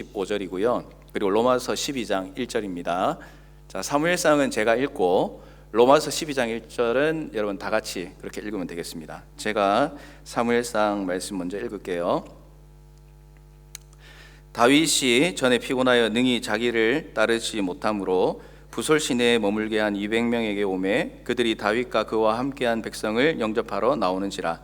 15절이고요. 그리고 로마서 12장 1절입니다. 자, 사무엘상은 제가 읽고 로마서 12장 1절은 여러분 다 같이 그렇게 읽으면 되겠습니다. 제가 사무엘상 말씀 먼저 읽을게요. 다윗이 전에 피곤하여 능히 자기를 따르지 못함으로 부솔 시내에 머물게 한 200명에게 오매 그들이 다윗과 그와 함께한 백성을 영접하러 나오는지라.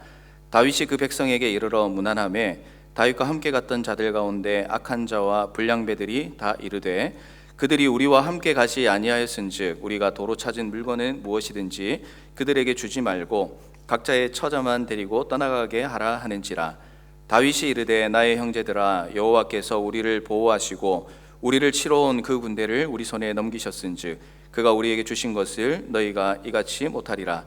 다윗이 그 백성에게 이르러 문안하매 다윗과 함께 갔던 자들 가운데 악한 자와 불량배들이 다 이르되 그들이 우리와 함께 가지 아니하였은즉 우리가 도로 찾은 물건은 무엇이든지 그들에게 주지 말고 각자의 처자만 데리고 떠나가게 하라 하는지라. 다윗이 이르되 나의 형제들아 여호와께서 우리를 보호하시고 우리를 치러 온 그 군대를 우리 손에 넘기셨은즉 그가 우리에게 주신 것을 너희가 이같이 못하리라.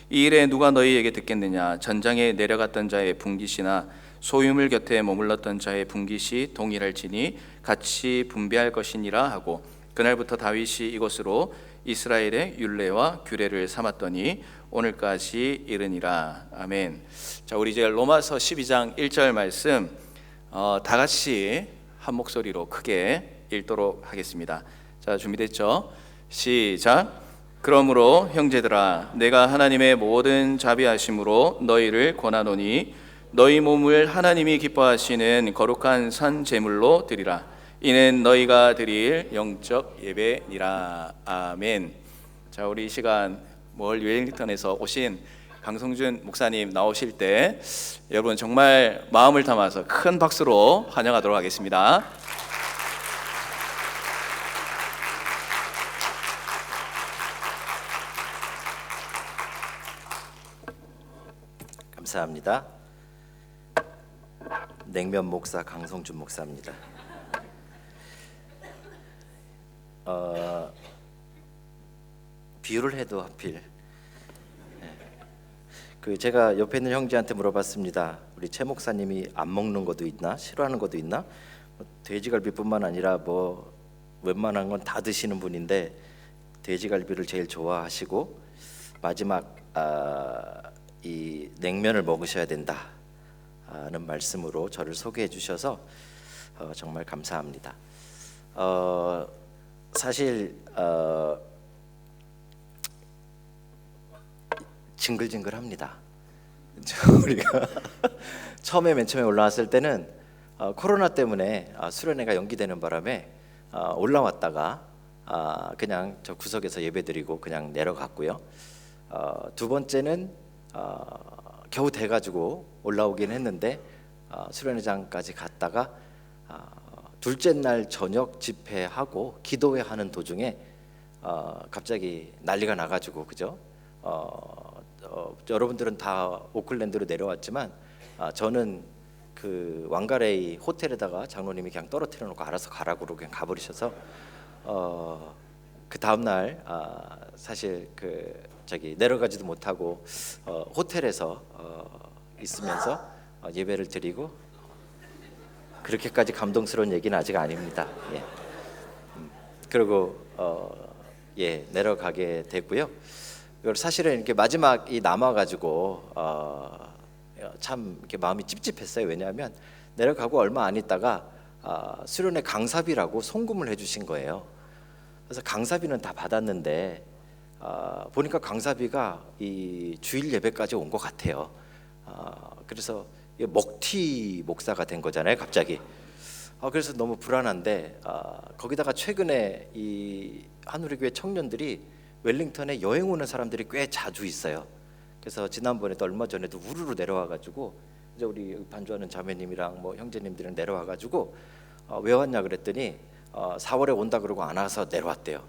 이 일에 누가 너희에게 듣겠느냐. 전장에 내려갔던 자의 분깃이나 소유물 곁에 머물렀던 자의 분깃이 동일할지니 같이 분배할 것이니라 하고 그날부터 다윗이 이것으로 이스라엘의 율례와 규례를 삼았더니 오늘까지 이르니라. 아멘. 자, 우리 이제 로마서 12장 1절 말씀 다 같이 한 목소리로 크게 읽도록 하겠습니다. 자, 준비됐죠? 시작. 그러므로 형제들아 내가 하나님의 모든 자비하심으로 너희를 권하노니 너희 몸을 하나님이 기뻐하시는 거룩한 산 제물로 드리라. 이는 너희가 드릴 영적 예배니라. 아멘. 자, 우리 이 시간 멀 웰링턴에서 오신 강성준 목사님 나오실 때 여러분 정말 마음을 담아서 큰 박수로 환영하도록 하겠습니다. 감사합니다. 냉면 목사 강성준 목사입니다. 비유를 해도 하필 제가 옆에 있는 형제한테 물어봤습니다. 우리 최 목사님이 안 먹는 것도 있나? 싫어하는 것도 있나? 돼지갈비뿐만 아니라 웬만한 건 다 드시는 분인데 돼지갈비를 제일 좋아하시고 마지막 이 냉면을 먹으셔야 된다 하는 말씀으로 저를 소개해 주셔서 정말 감사합니다. 사실 징글징글합니다. 우리가 맨 처음에 올라왔을 때는 코로나 때문에 수련회가 연기되는 바람에 올라왔다가 그냥 저 구석에서 예배드리고 그냥 내려갔고요. 두 번째는 겨우 돼가지고 올라오긴 했는데 수련회장까지 갔다가 둘째 날 저녁 집회하고 기도회 하는 도중에 갑자기 난리가 나가지고 그죠? 여러분들은 다 오클랜드로 내려왔지만 저는 그 왕가레이 호텔에다가 장로님이 그냥 떨어뜨려 놓고 알아서 가라고 그냥 가버리셔서 그 다음 날 사실 내려가지도 못하고 호텔에서 있으면서 예배를 드리고 그렇게까지 감동스러운 얘기는 아직 아닙니다. 예. 그리고 내려가게 됐고요. 사실은 이렇게 마지막이 남아가지고 참 이렇게 마음이 찝찝했어요. 왜냐하면 내려가고 얼마 안 있다가 수련회 강사비라고 송금을 해주신 거예요. 그래서 강사비는 다 받았는데 보니까 강사비가 이 주일 예배까지 온 것 같아요. 그래서 먹튀 목사가 된 거잖아요, 갑자기. 그래서 너무 불안한데 거기다가 최근에 이 한우리교회 청년들이 웰링턴에 여행 오는 사람들이 꽤 자주 있어요. 그래서 지난번에도 얼마 전에도 우르르 내려와가지고 이제 우리 반주하는 자매님이랑 형제님들이랑 내려와가지고 왜 왔냐 그랬더니 4월에 온다 그러고 안 와서 내려왔대요.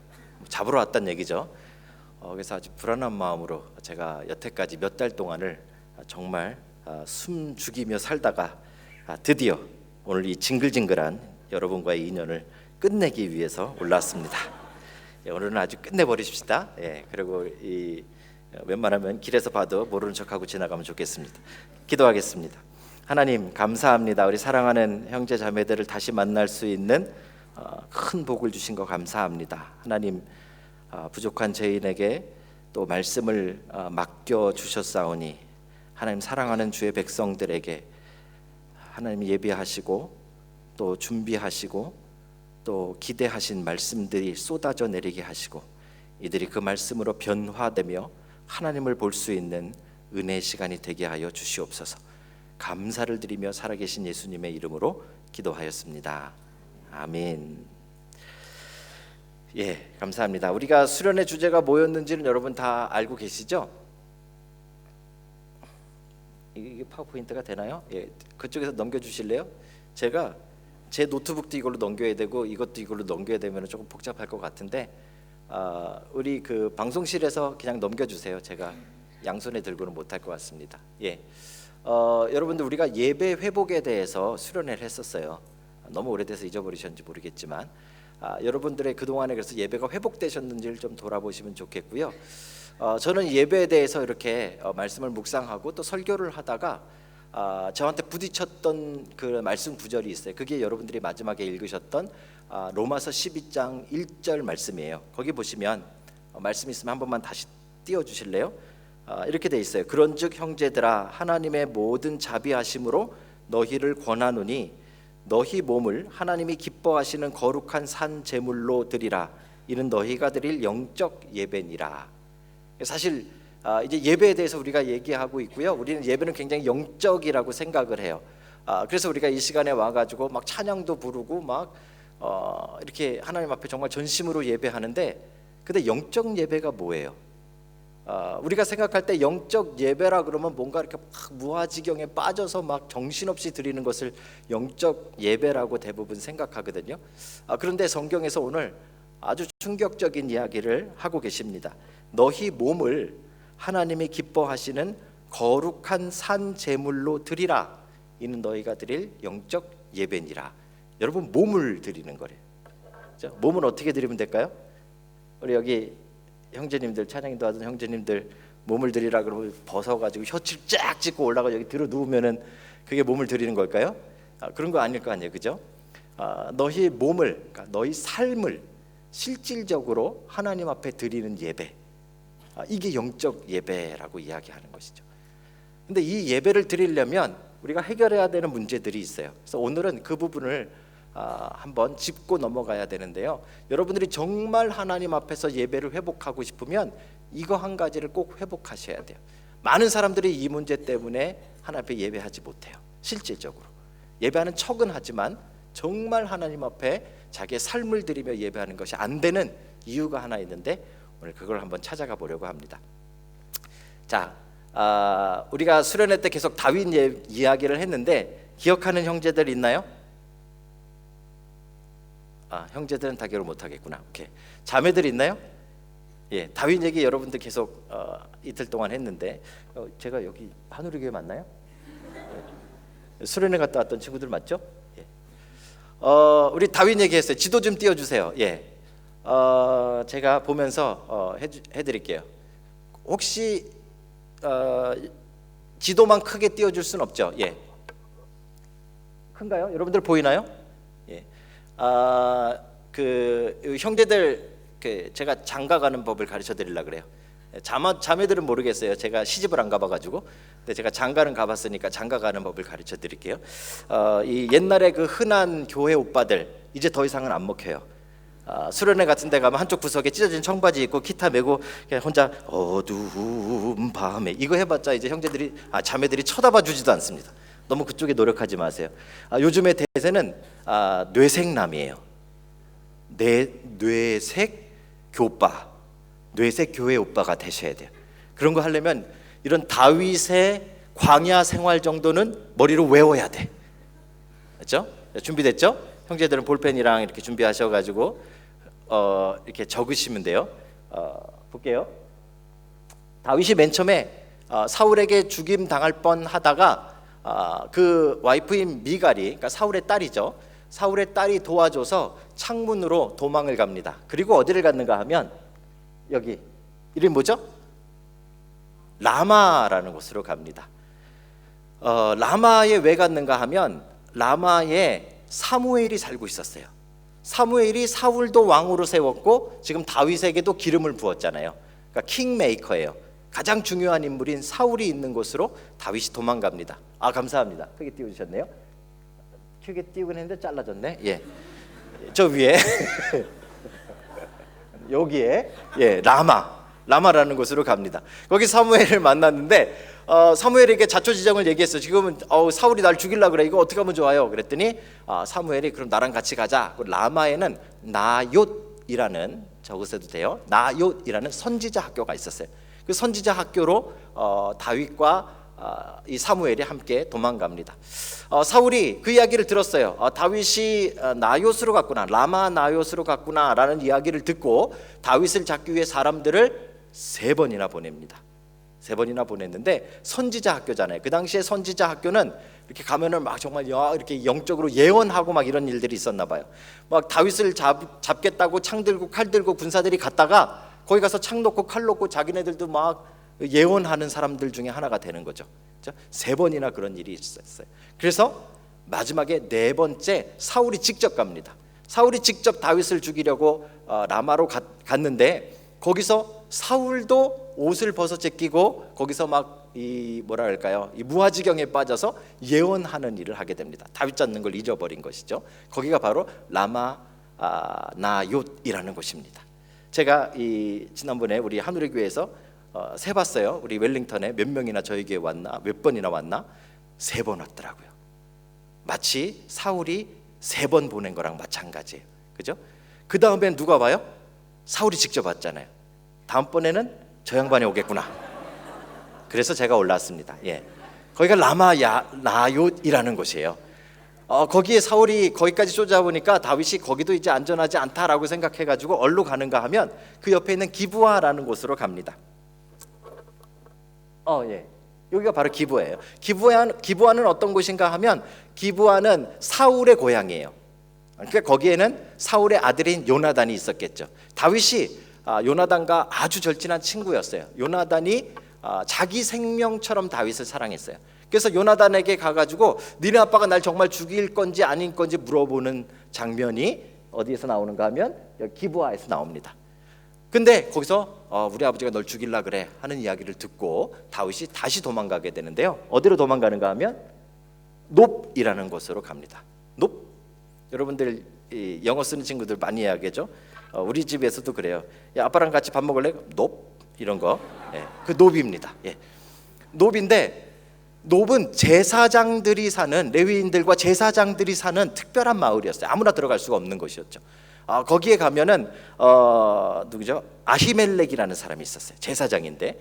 잡으러 왔단 얘기죠. 그래서 아주 불안한 마음으로 제가 여태까지 몇 달 동안을 정말 숨 죽이며 살다가 드디어 오늘 이 징글징글한 여러분과의 인연을 끝내기 위해서 올라왔습니다. 오늘은 아주 끝내버리십시다. 그리고 웬만하면 길에서 봐도 모르는 척하고 지나가면 좋겠습니다. 기도하겠습니다. 하나님 감사합니다. 우리 사랑하는 형제 자매들을 다시 만날 수 있는 큰 복을 주신 거 감사합니다. 하나님 부족한 죄인에게 또 말씀을 맡겨 주셨사오니 하나님 사랑하는 주의 백성들에게 하나님 예비하시고 또 준비하시고 또 기대하신 말씀들이 쏟아져 내리게 하시고 이들이 그 말씀으로 변화되며 하나님을 볼 수 있는 은혜의 시간이 되게 하여 주시옵소서. 감사를 드리며 살아계신 예수님의 이름으로 기도하였습니다. 아멘. 예, 감사합니다. 우리가 수련의 주제가 뭐였는지는 여러분 다 알고 계시죠? 이게 파워포인트가 되나요? 예, 그쪽에서 넘겨주실래요? 제가 제 노트북도 이걸로 넘겨야 되고 이것도 이걸로 넘겨야 되면 조금 복잡할 것 같은데 우리 그 방송실에서 그냥 넘겨주세요. 제가 양손에 들고는 못할 것 같습니다. 예, 여러분들 우리가 예배 회복에 대해서 수련회를 했었어요. 너무 오래돼서 잊어버리셨는지 모르겠지만 여러분들의 그동안에 그래서 예배가 회복되셨는지를 좀 돌아보시면 좋겠고요. 저는 예배에 대해서 이렇게 말씀을 묵상하고 또 설교를 하다가 저한테 부딪혔던 그 말씀 구절이 있어요. 그게 여러분들이 마지막에 읽으셨던 로마서 12장 1절 말씀이에요. 거기 보시면 말씀 있으면 한 번만 다시 띄워주실래요? 이렇게 돼 있어요. 그런즉 형제들아 하나님의 모든 자비하심으로 너희를 권하노니 너희 몸을 하나님이 기뻐하시는 거룩한 산 제물로 드리라. 이는 너희가 드릴 영적 예배니라. 사실 이제 예배에 대해서 우리가 얘기하고 있고요. 우리는 예배는 굉장히 영적이라고 생각을 해요. 그래서 우리가 이 시간에 와가지고 막 찬양도 부르고 막 이렇게 하나님 앞에 정말 전심으로 예배하는데, 근데 영적 예배가 뭐예요? 우리가 생각할 때 영적 예배라 그러면 뭔가 이렇게 막 무아지경에 빠져서 막 정신없이 드리는 것을 영적 예배라고 대부분 생각하거든요. 그런데 성경에서 오늘 아주 충격적인 이야기를 하고 계십니다. 너희 몸을 하나님이 기뻐하시는 거룩한 산 제물로 드리라. 이는 너희가 드릴 영적 예배니라. 여러분, 몸을 드리는 거래요. 몸은 어떻게 드리면 될까요? 우리 여기 형제님들, 찬양도 하던 형제님들 몸을 드리라 그러면 벗어가지고 혀칠 쫙 찢고 올라가 여기 들어 누우면은 그게 몸을 드리는 걸까요? 그런 거 아닐 거 아니에요, 그죠? 너희 몸을, 그러니까 너희 삶을 실질적으로 하나님 앞에 드리는 예배, 이게 영적 예배라고 이야기하는 것이죠. 근데 이 예배를 드리려면 우리가 해결해야 되는 문제들이 있어요. 그래서 오늘은 그 부분을 한번 짚고 넘어가야 되는데요. 여러분들이 정말 하나님 앞에서 예배를 회복하고 싶으면 이거 한 가지를 꼭 회복하셔야 돼요. 많은 사람들이 이 문제 때문에 하나님 앞에 예배하지 못해요. 실질적으로 예배하는 척은 하지만 정말 하나님 앞에 자기의 삶을 드리며 예배하는 것이 안 되는 이유가 하나 있는데, 오늘 그걸 한번 찾아가 보려고 합니다. 자, 우리가 수련회 때 계속 다윗 이야기를 했는데 기억하는 형제들 있나요? 형제들은 다 기억을 못하겠구나. 오케이. 자매들 있나요? 예, 다윗 얘기 여러분들 계속 이틀 동안 했는데 제가 여기 한우리교회 맞나요? 수련회 갔다 왔던 친구들 맞죠? 예. 우리 다윗 얘기했어요. 지도 좀 띄워주세요. 예. 제가 보면서 해드릴게요. 혹시 지도만 크게 띄워줄 수는 없죠? 예. 큰가요? 여러분들 보이나요? 예. 그 형제들 제가 장가가는 법을 가르쳐 드리려고 그래요. 자매들은 모르겠어요. 제가 시집을 안 가봐가지고. 근데 제가 장가는 가봤으니까 장가가는 법을 가르쳐 드릴게요. 이 옛날에 그 흔한 교회 오빠들 이제 더 이상은 안 먹혀요. 수련회 같은 데 가면 한쪽 구석에 찢어진 청바지 입고 기타 메고 그냥 혼자 어두운 밤에 이거 해봤자 이제 형제들이 자매들이 쳐다봐 주지도 않습니다. 너무 그쪽에 노력하지 마세요. 요즘의 대세는 뇌색남이에요. 뇌색 교빠, 뇌색 교회 오빠가 되셔야 돼요. 그런 거 하려면 이런 다윗의 광야 생활 정도는 머리로 외워야 돼. 그렇죠? 준비됐죠? 형제들은 볼펜이랑 이렇게 준비하셔가지고 이렇게 적으시면 돼요. 볼게요. 다윗이 맨 처음에 사울에게 죽임 당할 뻔하다가 그 와이프인 미갈이, 그러니까 사울의 딸이죠. 사울의 딸이 도와줘서 창문으로 도망을 갑니다. 그리고 어디를 갔는가 하면 여기 이름이 뭐죠? 라마라는 곳으로 갑니다. 라마에 왜 갔는가 하면 라마에 사무엘이 살고 있었어요. 사무엘이 사울도 왕으로 세웠고 지금 다윗에게도 기름을 부었잖아요. 그러니까 킹메이커예요. 가장 중요한 인물인 사울이 있는 곳으로 다윗이 도망갑니다. 감사합니다. 크게 띄워주셨네요. 크게 띄우긴 했는데 잘라졌네. 예, 저 위에 여기에 라마라는 곳으로 갑니다. 거기 사무엘을 만났는데 사무엘에게 자초지종을 얘기했어. 지금은 사울이 날 죽이려 그래. 이거 어떻게 하면 좋아요? 그랬더니 사무엘이 그럼 나랑 같이 가자. 라마에는 나얏이라는, 적으셔도 돼요, 나얏이라는 선지자 학교가 있었어요. 그 선지자 학교로 다윗과 이 사무엘이 함께 도망갑니다. 사울이 그 이야기를 들었어요. 다윗이 나얏으로 갔구나, 라마 나얏으로 갔구나라는 이야기를 듣고 다윗을 잡기 위해 사람들을 3번이나 보냅니다. 3번이나 보냈는데 선지자 학교잖아요. 그 당시에 선지자 학교는 이렇게 가면은 막 정말 이렇게 영적으로 예언하고 막 이런 일들이 있었나 봐요. 막 다윗을 잡겠다고 창 들고 칼 들고 군사들이 갔다가 거기 가서 창 놓고 칼 놓고 자기네들도 막 예언하는 사람들 중에 하나가 되는 거죠. 3번이나 그런 일이 있었어요. 그래서 마지막에 4번째 사울이 직접 갑니다. 사울이 직접 다윗을 죽이려고 라마로 갔는데 거기서 사울도 옷을 벗어 제끼고 거기서 막 이 무아지경에 빠져서 예언하는 일을 하게 됩니다. 다윗 잡는 걸 잊어버린 것이죠. 거기가 바로 라마 나얏이라는 곳입니다. 제가 지난번에 우리 하늘의 교회에서 세봤어요. 우리 웰링턴에 몇 명이나 저희 교회 왔나, 몇 번이나 왔나? 3번 왔더라고요. 마치 사울이 3번 보낸 거랑 마찬가지예요. 그죠? 그 다음엔 누가 와요? 사울이 직접 왔잖아요. 다음번에는 저 양반이 오겠구나. 그래서 제가 올랐습니다. 예, 거기가 라마 나얏이라는 곳이에요. 거기에 사울이 거기까지 쫓아오니까 다윗이 거기도 이제 안전하지 않다라고 생각해가지고 어디로 가는가 하면 그 옆에 있는 기브아라는 곳으로 갑니다. 예, 여기가 바로 기브아예요. 기브아는 어떤 곳인가 하면 기브아는 사울의 고향이에요. 그러니까 거기에는 사울의 아들인 요나단이 있었겠죠. 다윗이 요나단과 아주 절친한 친구였어요. 요나단이 자기 생명처럼 다윗을 사랑했어요. 그래서 요나단에게 가가지고 니네 아빠가 날 정말 죽일 건지 아닌 건지 물어보는 장면이 어디에서 나오는가 하면 기브아에서 나옵니다. 근데 거기서 우리 아버지가 널 죽일라 그래 하는 이야기를 듣고 다윗이 다시 도망가게 되는데요. 어디로 도망가는가 하면 놉이라는 곳으로 갑니다. 놉, 여러분들 영어 쓰는 친구들 많이 이야기하죠. 우리 집에서도 그래요. 야, 아빠랑 같이 밥 먹을래? 놉, 이런 거. 그 놉입니다. 놉인데 놉은 제사장들이 사는, 레위인들과 제사장들이 사는 특별한 마을이었어요. 아무나 들어갈 수가 없는 곳이었죠. 거기에 가면은 누구죠? 아히멜렉이라는 사람이 있었어요. 제사장인데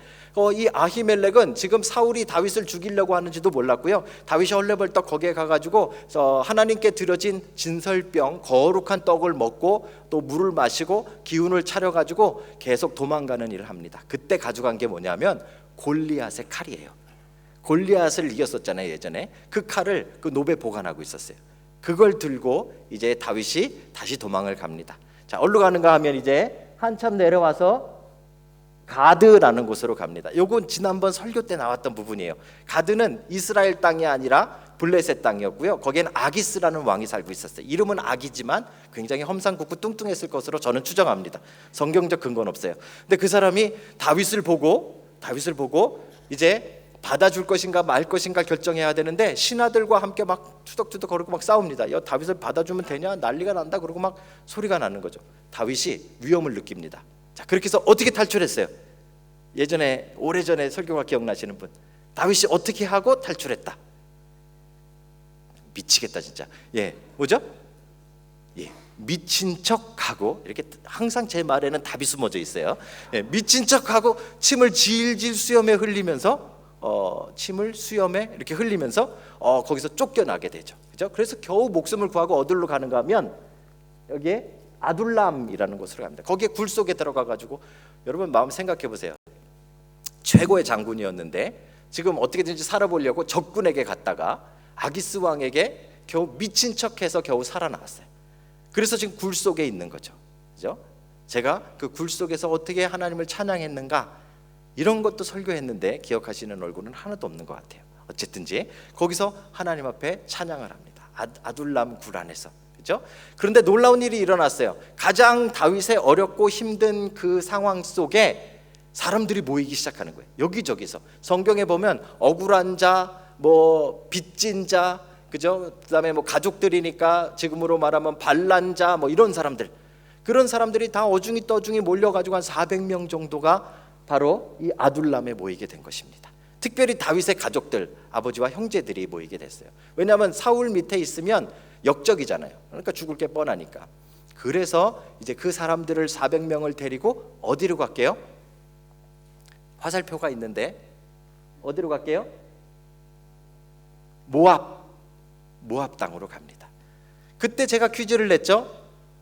이 아히멜렉은 지금 사울이 다윗을 죽이려고 하는지도 몰랐고요. 다윗이 헐레벌떡 거기에 가가지고 하나님께 드려진 진설병, 거룩한 떡을 먹고 또 물을 마시고 기운을 차려가지고 계속 도망가는 일을 합니다. 그때 가져간 게 뭐냐면 골리앗의 칼이에요. 골리앗을 이겼었잖아요 예전에. 그 칼을 그 놉에 보관하고 있었어요. 그걸 들고 이제 다윗이 다시 도망을 갑니다. 자, 어디로 가는가 하면 이제 한참 내려와서 가드라는 곳으로 갑니다. 요건 지난번 설교 때 나왔던 부분이에요. 가드는 이스라엘 땅이 아니라 블레셋 땅이었고요. 거기에는 아기스라는 왕이 살고 있었어요. 이름은 아기지만 굉장히 험상궂고 뚱뚱했을 것으로 저는 추정합니다. 성경적 근거는 없어요. 근데 그 사람이 다윗을 보고 이제 받아줄 것인가 말 것인가 결정해야 되는데 신하들과 함께 막 투덕투덕 거리고 막 싸웁니다. 야, 다윗을 받아주면 되냐? 난리가 난다. 그러고 막 소리가 나는 거죠. 다윗이 위험을 느낍니다. 자, 그렇게 해서 어떻게 탈출했어요? 예전에 오래전에 설교가 기억나시는 분, 다윗이 어떻게 하고 탈출했다. 미치겠다 진짜. 뭐죠? 미친 척하고, 이렇게 항상 제 말에는 답이 숨어져 있어요. 미친 척하고 침을 질질 수염에 흘리면서 침을 수염에 이렇게 흘리면서 거기서 쫓겨나게 되죠. 그죠? 그래서 겨우 목숨을 구하고 어디로 가는가 하면 여기에 아둘람이라는 곳으로 갑니다. 거기에 굴 속에 들어가 가지고, 여러분 마음 생각해 보세요. 최고의 장군이었는데 지금 어떻게든지 살아보려고 적군에게 갔다가 아기스 왕에게 겨우 미친 척해서 겨우 살아나왔어요. 그래서 지금 굴 속에 있는 거죠. 그죠? 제가 그 굴 속에서 어떻게 하나님을 찬양했는가, 이런 것도 설교했는데 기억하시는 얼굴은 하나도 없는 것 같아요. 어쨌든지 거기서 하나님 앞에 찬양을 합니다. 아둘람 굴 안에서. 그죠? 그런데 놀라운 일이 일어났어요. 가장 다윗의 어렵고 힘든 그 상황 속에 사람들이 모이기 시작하는 거예요. 여기저기서 성경에 보면 억울한 자, 빚진 자, 그죠? 그다음에 뭐 가족들이니까 지금으로 말하면 반란자 뭐 이런 사람들, 그런 사람들이 다 어중이 떠중이 몰려가지고 한 400명 정도가 바로 이 아둘람에 모이게 된 것입니다. 특별히 다윗의 가족들, 아버지와 형제들이 모이게 됐어요. 왜냐하면 사울 밑에 있으면 역적이잖아요. 그러니까 죽을 게 뻔하니까. 그래서 이제 그 사람들을 400명을 데리고 어디로 갈게요? 화살표가 있는데 어디로 갈게요? 모압 땅으로 갑니다. 그때 제가 퀴즈를 냈죠.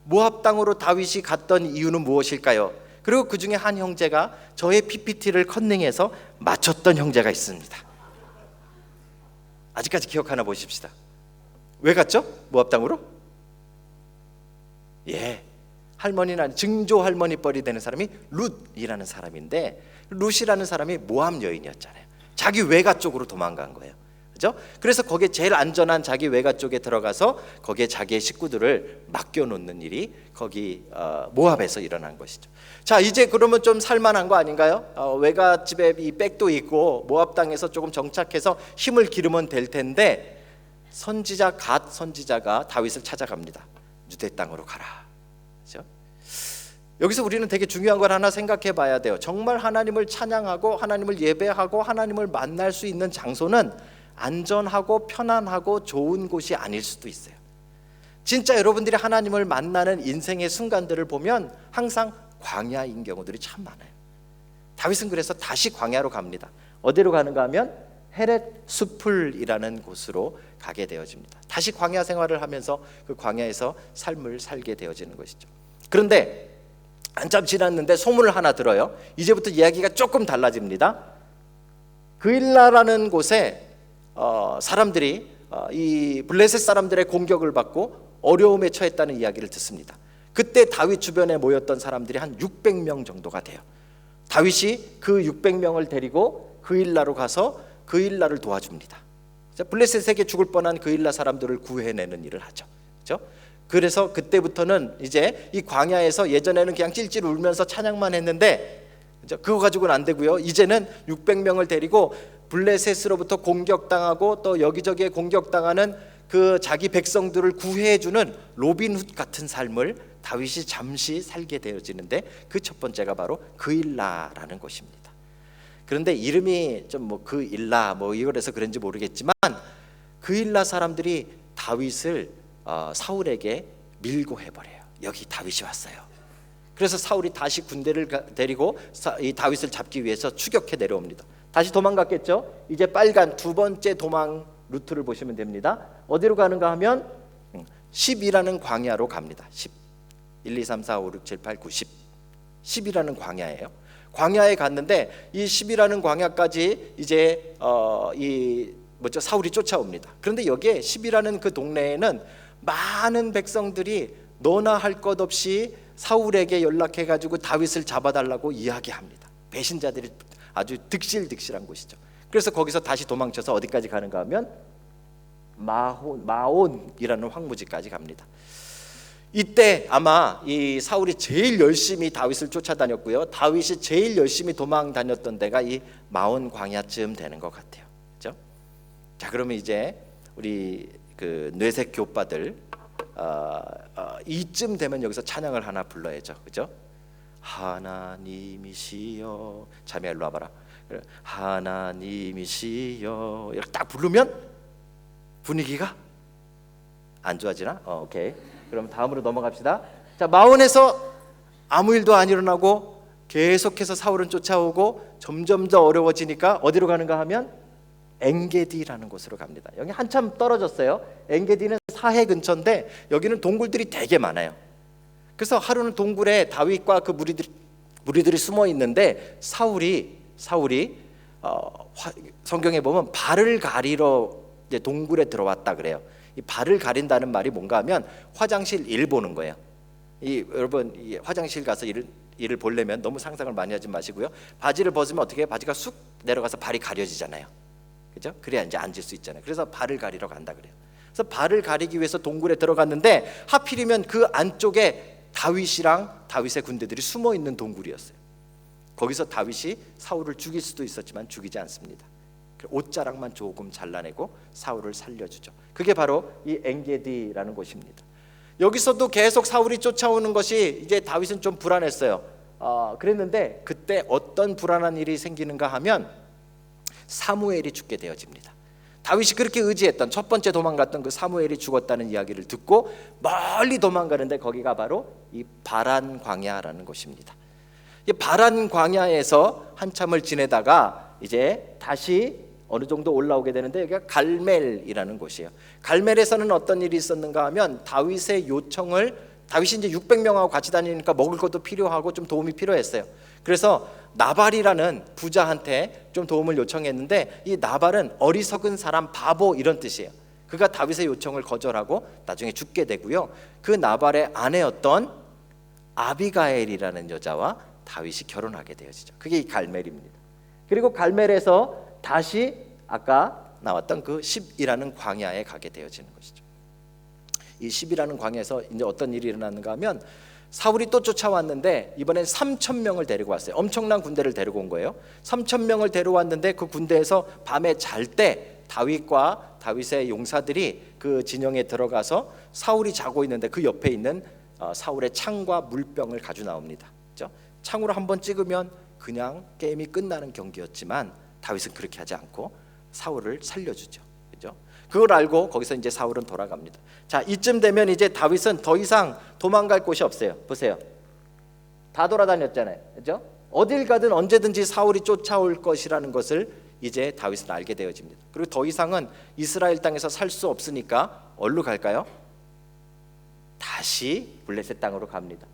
모압 땅으로 다윗이 갔던 이유는 무엇일까요? 그리고 그 중에 한 형제가 저의 PPT를 컨닝해서 맞췄던 형제가 있습니다. 아직까지 기억하나 보십시다. 왜 갔죠? 모압 땅으로? 예, 할머니는 증조 할머니 뻘이 되는 사람이 룻이라는 사람인데, 룻이라는 사람이 모압 여인이었잖아요. 자기 외가 쪽으로 도망간 거예요. 그죠? 그래서 거기에 제일 안전한 자기 외가 쪽에 들어가서 거기에 자기의 식구들을 맡겨놓는 일이 거기 모압에서 일어난 것이죠. 자, 이제 그러면 좀 살만한 거 아닌가요? 외가 집에 이 백도 있고 모압 땅에서 조금 정착해서 힘을 기르면 될 텐데, 선지자 갓 선지자가 다윗을 찾아갑니다. 유대 땅으로 가라. 그죠? 여기서 우리는 되게 중요한 걸 하나 생각해 봐야 돼요. 정말 하나님을 찬양하고 하나님을 예배하고 하나님을 만날 수 있는 장소는 안전하고 편안하고 좋은 곳이 아닐 수도 있어요. 진짜 여러분들이 하나님을 만나는 인생의 순간들을 보면 항상 광야인 경우들이 참 많아요. 다윗은 그래서 다시 광야로 갑니다. 어디로 가는가 하면 헤렛 수풀이라는 곳으로 가게 되어집니다. 다시 광야 생활을 하면서 그 광야에서 삶을 살게 되어지는 것이죠. 그런데 한참 지났는데 소문을 하나 들어요. 이제부터 이야기가 조금 달라집니다. 그일라라는 곳에 사람들이 이 블레셋 사람들의 공격을 받고 어려움에 처했다는 이야기를 듣습니다. 그때 다윗 주변에 모였던 사람들이 한 600명 정도가 돼요. 다윗이 그 600명을 데리고 그일라로 가서 그일라를 도와줍니다. 블레셋에게 죽을 뻔한 그일라 사람들을 구해내는 일을 하죠. 그렇죠? 그래서 그때부터는 이제 이 광야에서, 예전에는 그냥 찔찔 울면서 찬양만 했는데 그거 가지고는 안 되고요. 이제는 600명을 데리고 블레셋으로부터 공격당하고 또 여기저기에 공격당하는 그 자기 백성들을 구해주는 로빈훗 같은 삶을 다윗이 잠시 살게 되어지는데, 그 첫 번째가 바로 그일라라는 곳입니다. 그런데 이름이 좀 뭐 그일라 뭐 이거라서 그런지 모르겠지만, 그일라 사람들이 다윗을 사울에게 밀고 해버려요. 여기 다윗이 왔어요. 그래서 사울이 다시 군대를 데리고 이 다윗을 잡기 위해서 추격해 내려옵니다. 다시 도망갔겠죠. 이제 빨간 두 번째 도망 루트를 보시면 됩니다. 어디로 가는가 하면 10이라는 광야로 갑니다. 10, 1, 2, 3, 4, 5, 6, 7, 8, 9, 10 10이라는 광야예요. 광야에 갔는데 이 10이라는 광야까지 이제 사울이 쫓아옵니다. 그런데 여기에 10이라는 그 동네에는 많은 백성들이 너나 할 것 없이 사울에게 연락해가지고 다윗을 잡아달라고 이야기합니다. 배신자들이 아주 득실득실한 곳이죠. 그래서 거기서 다시 도망쳐서 어디까지 가는가 하면 마온이라는 황무지까지 갑니다. 이때 아마 이 사울이 제일 열심히 다윗을 쫓아다녔고요, 다윗이 제일 열심히 도망 다녔던 데가 이 마온 광야쯤 되는 것 같아요. 그렇죠? 자, 그러면 이제 우리 그 뇌색 교빠들 이쯤 되면 여기서 찬양을 하나 불러야죠. 그죠? 하나님이시여, 자매야 일로 와봐라. 하나님이시여 이렇게 딱 부르면 분위기가 안 좋아지나? 오케이. 그럼 다음으로 넘어갑시다. 자, 마온에서 아무 일도 안 일어나고 계속해서 사울은 쫓아오고 점점 더 어려워지니까 어디로 가는가 하면 엔게디라는 곳으로 갑니다. 여기 한참 떨어졌어요. 엔게디는 사해 근처인데 여기는 동굴들이 되게 많아요. 그래서 하루는 동굴에 다윗과 그 무리들이 숨어 있는데 사울이 성경에 보면 발을 가리러 이제 동굴에 들어왔다 그래요. 이 발을 가린다는 말이 뭔가 하면 화장실 일 보는 거예요. 여러분 화장실 가서 일을 보려면 너무 상상을 많이 하지 마시고요. 바지를 벗으면 어떻게 해요? 바지가 쑥 내려가서 발이 가려지잖아요. 그죠? 그래야 이제 앉을 수 있잖아요. 그래서 발을 가리러 간다 그래요. 그래서 발을 가리기 위해서 동굴에 들어갔는데 하필이면 그 안쪽에 다윗이랑 다윗의 군대들이 숨어 있는 동굴이었어요. 거기서 다윗이 사울을 죽일 수도 있었지만 죽이지 않습니다. 옷자락만 조금 잘라내고 사울을 살려주죠. 그게 바로 이 엔게디라는 곳입니다. 여기서도 계속 사울이 쫓아오는 것이 이제 다윗은 좀 불안했어요. 그랬는데 그때 어떤 불안한 일이 생기는가 하면 사무엘이 죽게 되어집니다. 다윗이 그렇게 의지했던 첫 번째 도망갔던 그 사무엘이 죽었다는 이야기를 듣고 멀리 도망가는데 거기가 바로 이 바란 광야라는 곳입니다. 이 바란 광야에서 한참을 지내다가 이제 다시 어느 정도 올라오게 되는데 여기가 갈멜이라는 곳이에요. 갈멜에서는 어떤 일이 있었는가 하면 다윗의 요청을, 다윗이 이제 600명하고 같이 다니니까 먹을 것도 필요하고 좀 도움이 필요했어요. 그래서 나발이라는 부자한테 좀 도움을 요청했는데 이 나발은 어리석은 사람, 바보 이런 뜻이에요. 그가 다윗의 요청을 거절하고 나중에 죽게 되고요. 그 나발의 아내였던 아비가엘이라는 여자와 다윗이 결혼하게 되어지죠. 그게 이 갈멜입니다. 그리고 갈멜에서 다시 아까 나왔던 그 10이라는 광야에 가게 되어지는 것이죠. 이 10이라는 광야에서 이제 어떤 일이 일어났는가 하면 사울이 또 쫓아왔는데 이번엔 3,000명을 데리고 왔어요. 엄청난 군대를 데리고 온 거예요. 3,000명을 데려왔는데 그 군대에서 밤에 잘 때 다윗과 다윗의 용사들이 그 진영에 들어가서 사울이 자고 있는데 그 옆에 있는 사울의 창과 물병을 가지고 나옵니다. 그렇죠? 창으로 한번 찍으면 그냥 게임이 끝나는 경기였지만 다윗은 그렇게 하지 않고 사울을 살려주죠. 그렇죠? 그걸 알고 거기서 이제 사울은 돌아갑니다. 자, 이쯤 되면 이제 다윗은 더 이상 도망갈 곳이 없어요. 보세요. 다 돌아다녔잖아요. 그렇죠? 어딜 가든 언제든지 사울이 쫓아올 것이라는 것을 이제 다윗은 알게 되어집니다. 그리고 더 이상은 이스라엘 땅에서 살 수 없으니까 어디로 갈까요? 다시 블레셋 땅으로 갑니다.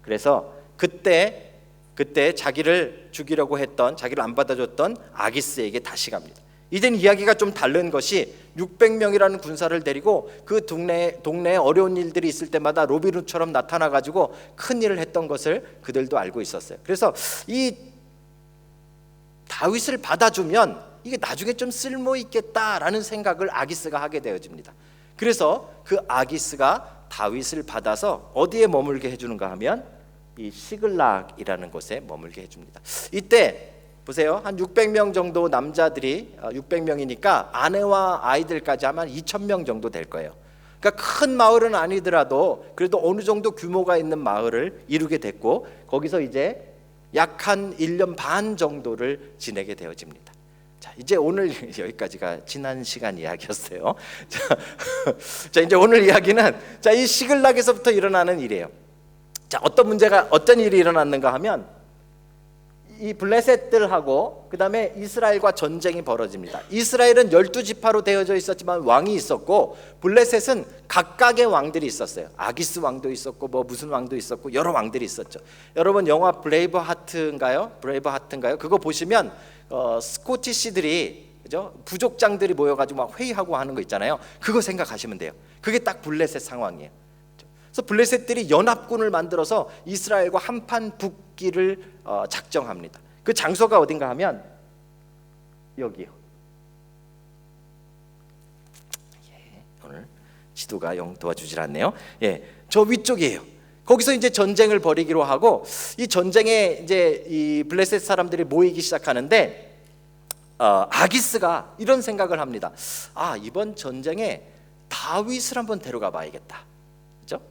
그래서 그때 자기를 죽이려고 했던, 자기를 안 받아줬던 아기스에게 다시 갑니다. 이젠 이야기가 좀 다른 것이 600명이라는 군사를 데리고 그 동네에 어려운 일들이 있을 때마다 로빈훗처럼 나타나가지고 큰 일을 했던 것을 그들도 알고 있었어요. 그래서 이 다윗을 받아주면 이게 나중에 좀 쓸모 있겠다라는 생각을 아기스가 하게 되어집니다. 그래서 그 아기스가 다윗을 받아서 어디에 머물게 해주는가 하면 이 시글락이라는 곳에 머물게 해줍니다. 이때 보세요. 한 600명 정도 남자들이 600명이니까 아내와 아이들까지 하면 2,000명 정도 될 거예요. 그러니까 큰 마을은 아니더라도 그래도 어느 정도 규모가 있는 마을을 이루게 됐고 거기서 이제 약 한 1년 반 정도를 지내게 되어집니다. 자, 이제 오늘 여기까지가 지난 시간 이야기였어요. 자, 이제 오늘 이야기는 이 시글락에서부터 일어나는 일이에요. 자, 어떤 일이 일어났는가 하면 이 블레셋들하고 그 다음에 이스라엘과 전쟁이 벌어집니다. 이스라엘은 12지파로 되어져 있었지만 왕이 있었고 블레셋은 각각의 왕들이 있었어요. 아기스 왕도 있었고 뭐 무슨 왕도 있었고 여러 왕들이 있었죠. 여러분 영화 브레이브하트인가요? 그거 보시면 스코티시들이, 그죠? 부족장들이 모여가지고 막 회의하고 하는 거 있잖아요. 그거 생각하시면 돼요. 그게 딱 블레셋 상황이에요. 그래서 블레셋들이 연합군을 만들어서 이스라엘과 한판 붙기를 작정합니다. 그 장소가 어딘가 하면 여기요. 오늘 지도가 영 도와주질 않네요. 저 위쪽이에요. 거기서 이제 전쟁을 벌이기로 하고 이 전쟁에 이제 이 블레셋 사람들이 모이기 시작하는데 아기스가 이런 생각을 합니다. 이번 전쟁에 다윗을 한번 데려가 봐야겠다. 그렇죠?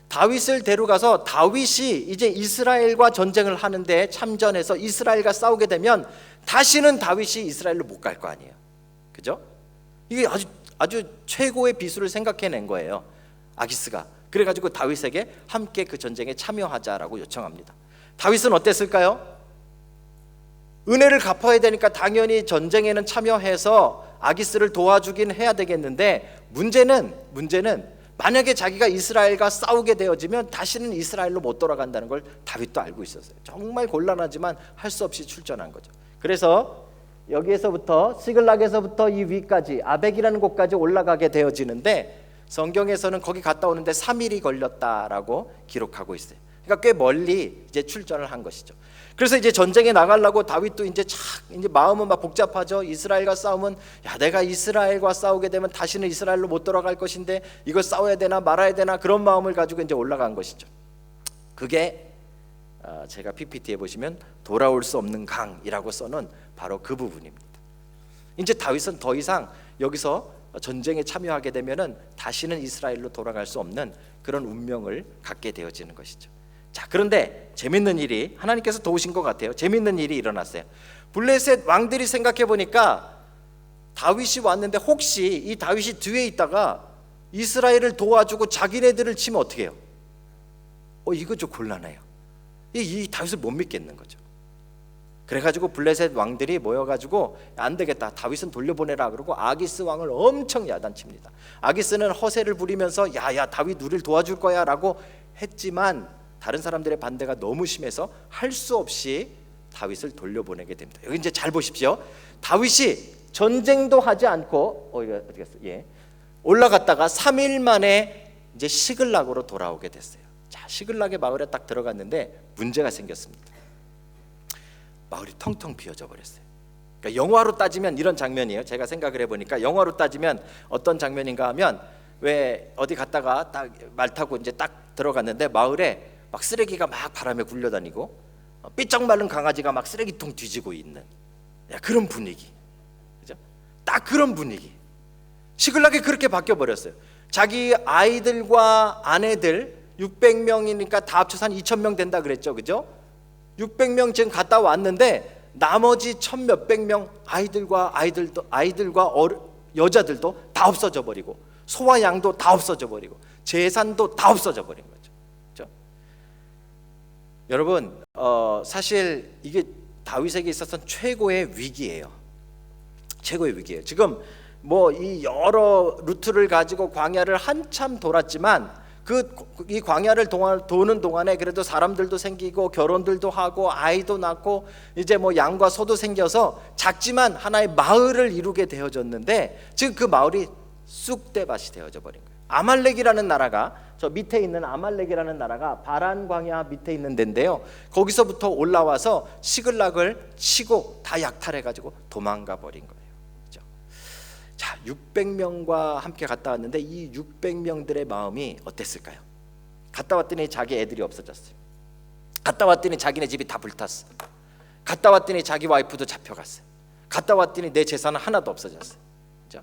다윗을 데려가서 다윗이 이제 이스라엘과 전쟁을 하는데 참전해서 이스라엘과 싸우게 되면 다시는 다윗이 이스라엘로 못 갈 거 아니에요. 그죠? 이게 아주 최고의 비수를 생각해낸 거예요. 아기스가. 그래가지고 다윗에게 함께 그 전쟁에 참여하자라고 요청합니다. 다윗은 어땠을까요? 은혜를 갚아야 되니까 당연히 전쟁에는 참여해서 아기스를 도와주긴 해야 되겠는데 문제는 만약에 자기가 이스라엘과 싸우게 되어지면 다시는 이스라엘로 못 돌아간다는 걸 다윗도 알고 있었어요. 정말 곤란하지만 할 수 없이 출전한 거죠. 그래서 여기에서부터 시글락에서부터 이 위까지 아벡이라는 곳까지 올라가게 되어지는데 성경에서는 거기 갔다 오는데 3일이 걸렸다라고 기록하고 있어요. 그러니까 꽤 멀리 이제 출전을 한 것이죠. 그래서 이제 전쟁에 나가려고 다윗도 이제 마음은 막 복잡하죠. 이스라엘과 싸우면 내가 이스라엘과 싸우게 되면 다시는 이스라엘로 못 돌아갈 것인데 이걸 싸워야 되나 말아야 되나 그런 마음을 가지고 이제 올라간 것이죠. 그게 제가 PPT에 보시면 돌아올 수 없는 강이라고 써놓은 바로 그 부분입니다. 이제 다윗은 더 이상 여기서 전쟁에 참여하게 되면은 다시는 이스라엘로 돌아갈 수 없는 그런 운명을 갖게 되어지는 것이죠. 자, 그런데 재밌는 일이 하나님께서 도우신 것 같아요. 재밌는 일이 일어났어요. 블레셋 왕들이 생각해 보니까 다윗이 왔는데 혹시 이 다윗이 뒤에 있다가 이스라엘을 도와주고 자기네들을 치면 어떻게 해요? 이거 좀 곤란해요. 이 다윗을 못 믿겠는 거죠. 그래가지고 블레셋 왕들이 모여가지고 안 되겠다, 다윗은 돌려보내라 그러고 아기스 왕을 엄청 야단칩니다. 아기스는 허세를 부리면서 야야 다윗 우리를 도와줄 거야 라고 했지만 다른 사람들의 반대가 너무 심해서 할 수 없이 다윗을 돌려보내게 됩니다. 여기 이제 잘 보십시오. 다윗이 전쟁도 하지 않고 어디 갔어? 예, 올라갔다가 3일 만에 이제 시글락으로 돌아오게 됐어요. 자, 시글락의 마을에 딱 들어갔는데 문제가 생겼습니다. 마을이 텅텅 비어져 버렸어요. 그러니까 영화로 따지면 이런 장면이에요. 제가 생각을 해보니까 영화로 따지면 어떤 장면인가 하면 왜 어디 갔다가 딱 말 타고 이제 딱 들어갔는데 마을에 막 쓰레기가 막 바람에 굴려다니고 삐쩍 마른 강아지가 막 쓰레기통 뒤지고 있는 그런 분위기, 그죠? 딱 그런 분위기. 시글락이 그렇게 바뀌어 버렸어요. 자기 아이들과 아내들 600명이니까 다 합쳐서 한 2,000명 된다 그랬죠, 그죠? 600명 지금 갔다 왔는데 나머지 1,000몇백 명 아이들과 여자들도 다 없어져 버리고 소와 양도 다 없어져 버리고 재산도 다 없어져 버린 거죠. 그렇죠? 여러분, 사실 이게 다윗에게 있어서는 최고의 위기예요. 최고의 위기예요. 지금 뭐 이 여러 루트를 가지고 광야를 한참 돌았지만 이 광야를 도는 동안에 그래도 사람들도 생기고 결혼들도 하고 아이도 낳고 이제 뭐 양과 소도 생겨서 작지만 하나의 마을을 이루게 되어졌는데 지금 그 마을이 쑥대밭이 되어져 버린 거예요. 아말렉이라는 나라가, 저 밑에 있는 아말렉이라는 나라가 바란 광야 밑에 있는 데인데요, 거기서부터 올라와서 시글락을 치고 다 약탈해가지고 도망가 버린 거예요. 자, 600명과 함께 갔다 왔는데 이 600명들의 마음이 어땠을까요? 갔다 왔더니 자기 애들이 없어졌어요. 갔다 왔더니 자기네 집이 다 불탔어. 갔다 왔더니 자기 와이프도 잡혀갔어요. 갔다 왔더니 내 재산은 하나도 없어졌어요. 그죠?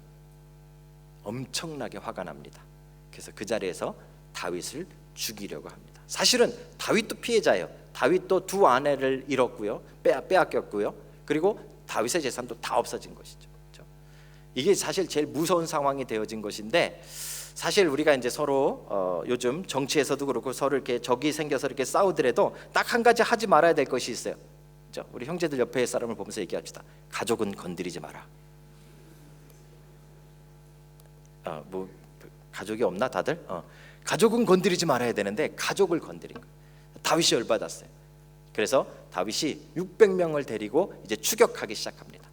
엄청나게 화가 납니다. 그래서 그 자리에서 다윗을 죽이려고 합니다. 사실은 다윗도 피해자예요. 다윗도 두 아내를 잃었고요, 빼앗겼고요, 그리고 다윗의 재산도 다 없어진 것이죠. 이게 사실 제일 무서운 상황이 되어진 것인데, 사실 우리가 이제 서로 요즘 정치에서도 그렇고 서로 이렇게 적이 생겨서 이렇게 싸우더라도 딱 한 가지 하지 말아야 될 것이 있어요. 그렇죠? 우리 형제들 옆에 사람을 보면서 얘기합시다. 가족은 건드리지 마라. 뭐 가족이 없나 다들? 가족은 건드리지 말아야 되는데 가족을 건드린 거예요. 다윗이 열받았어요. 그래서 다윗이 600명을 데리고 이제 추격하기 시작합니다.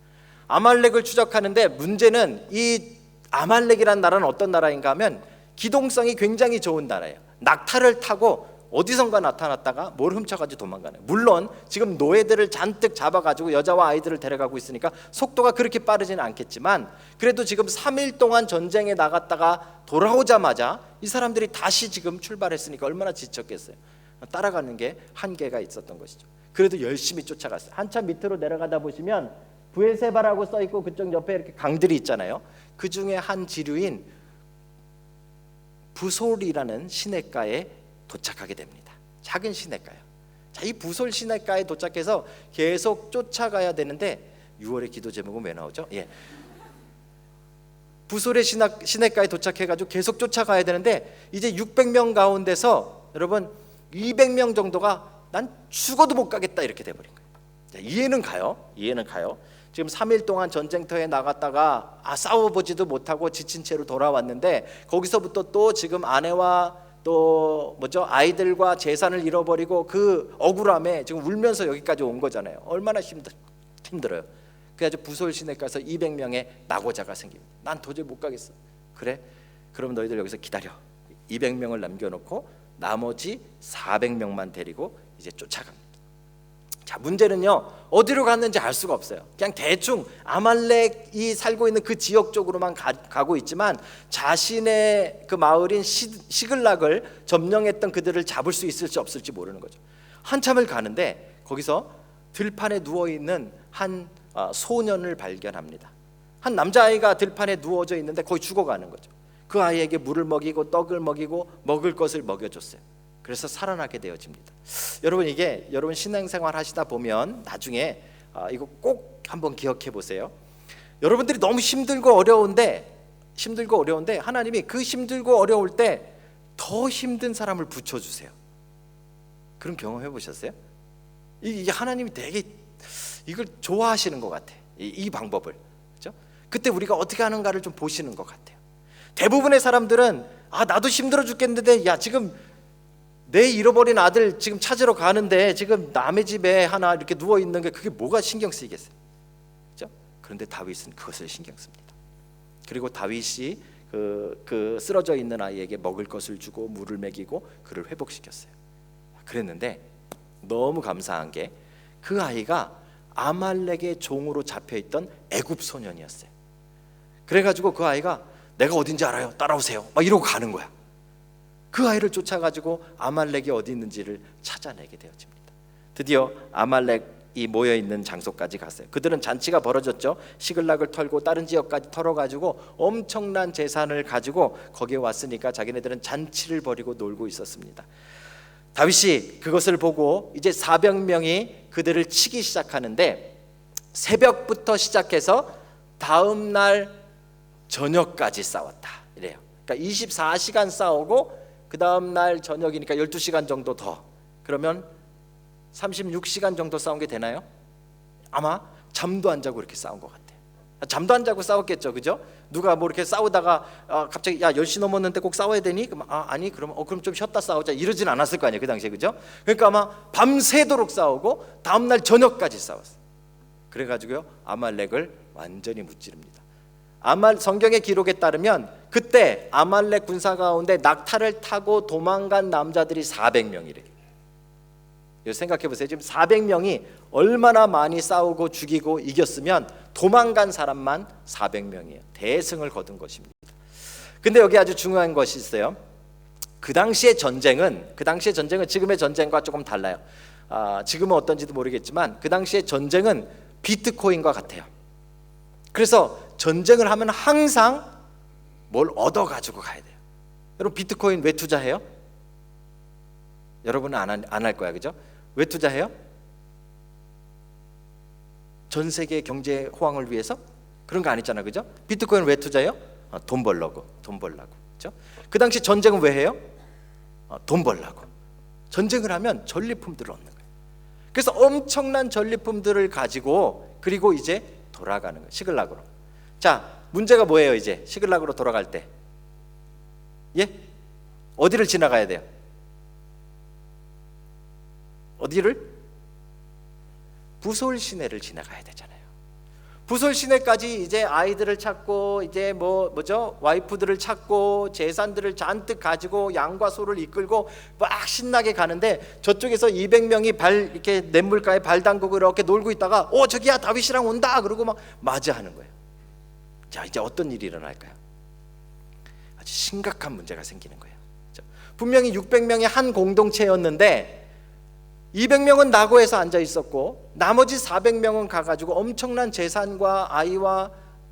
아말렉을 추적하는데 문제는 이 아말렉이라는 나라는 어떤 나라인가 하면 기동성이 굉장히 좋은 나라예요. 낙타를 타고 어디선가 나타났다가 뭘 훔쳐가지고 도망가는. 물론 지금 노예들을 잔뜩 잡아가지고 여자와 아이들을 데려가고 있으니까 속도가 그렇게 빠르지는 않겠지만 그래도 지금 3일 동안 전쟁에 나갔다가 돌아오자마자 이 사람들이 다시 지금 출발했으니까 얼마나 지쳤겠어요. 따라가는 게 한계가 있었던 것이죠. 그래도 열심히 쫓아갔어요. 한참 밑으로 내려가다 보시면 브에세바라고 써있고 그쪽 옆에 이렇게 강들이 있잖아요. 그 중에 한 지류인 부솔이라는 시냇가에 도착하게 됩니다. 작은 시냇가요. 자, 이 부솔 시냇가에 도착해서 계속 쫓아가야 되는데 6월의 기도 제목은 왜 나오죠? 예. 부솔의 시냇가에 도착해가지고 계속 쫓아가야 되는데 이제 600명 가운데서 여러분 200명 정도가 난 죽어도 못 가겠다 이렇게 돼버린 거예요. 자, 이해는 가요. 지금 3일 동안 전쟁터에 나갔다가 싸워보지도 못하고 지친 채로 돌아왔는데 거기서부터 또 지금 아내와 또 아이들과 재산을 잃어버리고 그 억울함에 지금 울면서 여기까지 온 거잖아요. 얼마나 힘들어요. 그래가지고 부솔 시내가서 200명의 낙오자가 생깁니다. 난 도저히 못 가겠어. 그래? 그럼 너희들 여기서 기다려. 200명을 남겨놓고 나머지 400명만 데리고 이제 쫓아갑니다. 자, 문제는요, 어디로 갔는지 알 수가 없어요. 그냥 대충 아말렉이 살고 있는 그 지역 쪽으로만 가고 있지만 자신의 그 마을인 시글락을 점령했던 그들을 잡을 수 있을지 없을지 모르는 거죠. 한참을 가는데 거기서 들판에 누워있는 한 소년을 발견합니다. 한 남자아이가 들판에 누워져 있는데 거의 죽어가는 거죠. 그 아이에게 물을 먹이고 떡을 먹이고 먹을 것을 먹여줬어요. 그래서 살아나게 되어집니다. 여러분, 이게 여러분 신앙생활 하시다 보면 나중에 이거 꼭 한번 기억해 보세요. 여러분들이 너무 힘들고 어려운데 하나님이 그 힘들고 어려울 때 더 힘든 사람을 붙여주세요. 그런 경험 해보셨어요? 이 하나님이 되게 이걸 좋아하시는 것 같아. 이 방법을, 그렇죠? 그때 우리가 어떻게 하는가를 좀 보시는 것 같아요. 대부분의 사람들은 나도 힘들어 죽겠는데 야 지금 내 잃어버린 아들 지금 찾으러 가는데 지금 남의 집에 하나 이렇게 누워 있는 게 그게 뭐가 신경 쓰이겠어요, 그렇죠? 그런데 다윗은 그것을 신경 씁니다. 그리고 다윗이 그 쓰러져 있는 아이에게 먹을 것을 주고 물을 먹이고 그를 회복시켰어요. 그랬는데 너무 감사한 게 그 아이가 아말렉의 종으로 잡혀있던 애굽 소년이었어요. 그래가지고 그 아이가 내가 어딘지 알아요, 따라오세요 막 이러고 가는 거야. 그 아이를 쫓아가지고 아말렉이 어디 있는지를 찾아내게 되어집니다. 드디어 아말렉이 모여있는 장소까지 갔어요. 그들은 잔치가 벌어졌죠. 시글락을 털고 다른 지역까지 털어가지고 엄청난 재산을 가지고 거기에 왔으니까 자기네들은 잔치를 벌이고 놀고 있었습니다. 다윗이 그것을 보고 이제 400명이 그들을 치기 시작하는데 새벽부터 시작해서 다음 날 저녁까지 싸웠다 이래요. 그러니까 24시간 싸우고 그 다음 날 저녁이니까 12시간 정도 더, 그러면 36시간 정도 싸운 게 되나요? 아마 잠도 안 자고 이렇게 싸운 것 같아요. 잠도 안 자고 싸웠겠죠, 그죠? 누가 뭐 이렇게 싸우다가 갑자기 야 10시 넘었는데 꼭 싸워야 되니? 그럼 아니 그럼 좀 쉬었다 싸우자 이러진 않았을 거 아니에요, 그 당시에, 그죠? 그러니까 아마 밤새도록 싸우고 다음날 저녁까지 싸웠어요. 그래가지고요 아말렉을 완전히 무찌릅니다. 성경의 기록에 따르면 그때 아말렉 군사 가운데 낙타를 타고 도망간 남자들이 400명이래요. 생각해 보세요. 지금 400명이 얼마나 많이 싸우고 죽이고 이겼으면 도망간 사람만 400명이에요. 대승을 거둔 것입니다. 근데 여기 아주 중요한 것이 있어요. 그 당시의 전쟁은 지금의 전쟁과 조금 달라요. 지금은 어떤지도 모르겠지만 그 당시의 전쟁은 비트코인과 같아요. 그래서 전쟁을 하면 항상 뭘 얻어가지고 가야 돼요. 여러분 비트코인 왜 투자해요? 여러분은 안 할 거야, 그죠? 왜 투자해요? 전 세계 경제 호황을 위해서? 그런 거 아니잖아, 그죠? 비트코인 왜 투자해요? 돈 벌라고, 그죠? 그 당시 전쟁은 왜 해요? 돈 벌라고. 전쟁을 하면 전리품들을 얻는 거예요. 그래서 엄청난 전리품들을 가지고 그리고 이제 돌아가는 거예요, 시글락으로. 자, 문제가 뭐예요? 이제 시글락으로 돌아갈 때 어디를 지나가야 돼요? 어디를? 부솔 시내를 지나가야 되잖아요. 부솔 시내까지 이제 아이들을 찾고 이제 뭐죠? 와이프들을 찾고 재산들을 잔뜩 가지고 양과 소를 이끌고 막 신나게 가는데 저쪽에서 200명이 이렇게 냇물가에 발 담그고 이렇게 놀고 있다가 저기야 다윗이랑 온다 그러고 막 맞이하는 거예요. 자, 이제 어떤 일이 일어날까요? 아주 심각한 문제가 생기는 거예요. 분명히 600명의 한 공동체였는데 200명은 낙오해서 앉아 있었고 나머지 400명은 가가지고 엄청난 재산과 아이와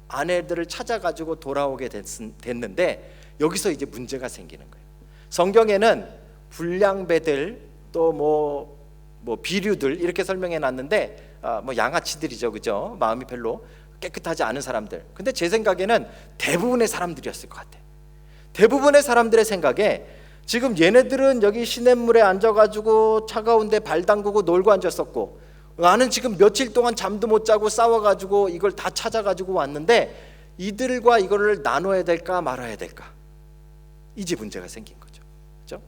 아내들을 찾아가지고 돌아오게 됐는데 여기서 이제 문제가 생기는 거예요. 성경에는 불량배들 또 뭐 비류들 이렇게 설명해 놨는데 양아치들이죠, 그죠? 마음이 별로 깨끗하지 않은 사람들. 근데 제 생각에는 대부분의 사람들이었을 것 같아요. 대부분의 사람들의 생각에 지금 얘네들은 여기 시냇물에 앉아가지고 차가운데 발 담그고 놀고 앉았었고 나는 지금 며칠 동안 잠도 못 자고 싸워가지고 이걸 다 찾아가지고 왔는데 이들과 이거를 나눠야 될까 말아야 될까, 이제 문제가 생긴 거죠, 그렇죠?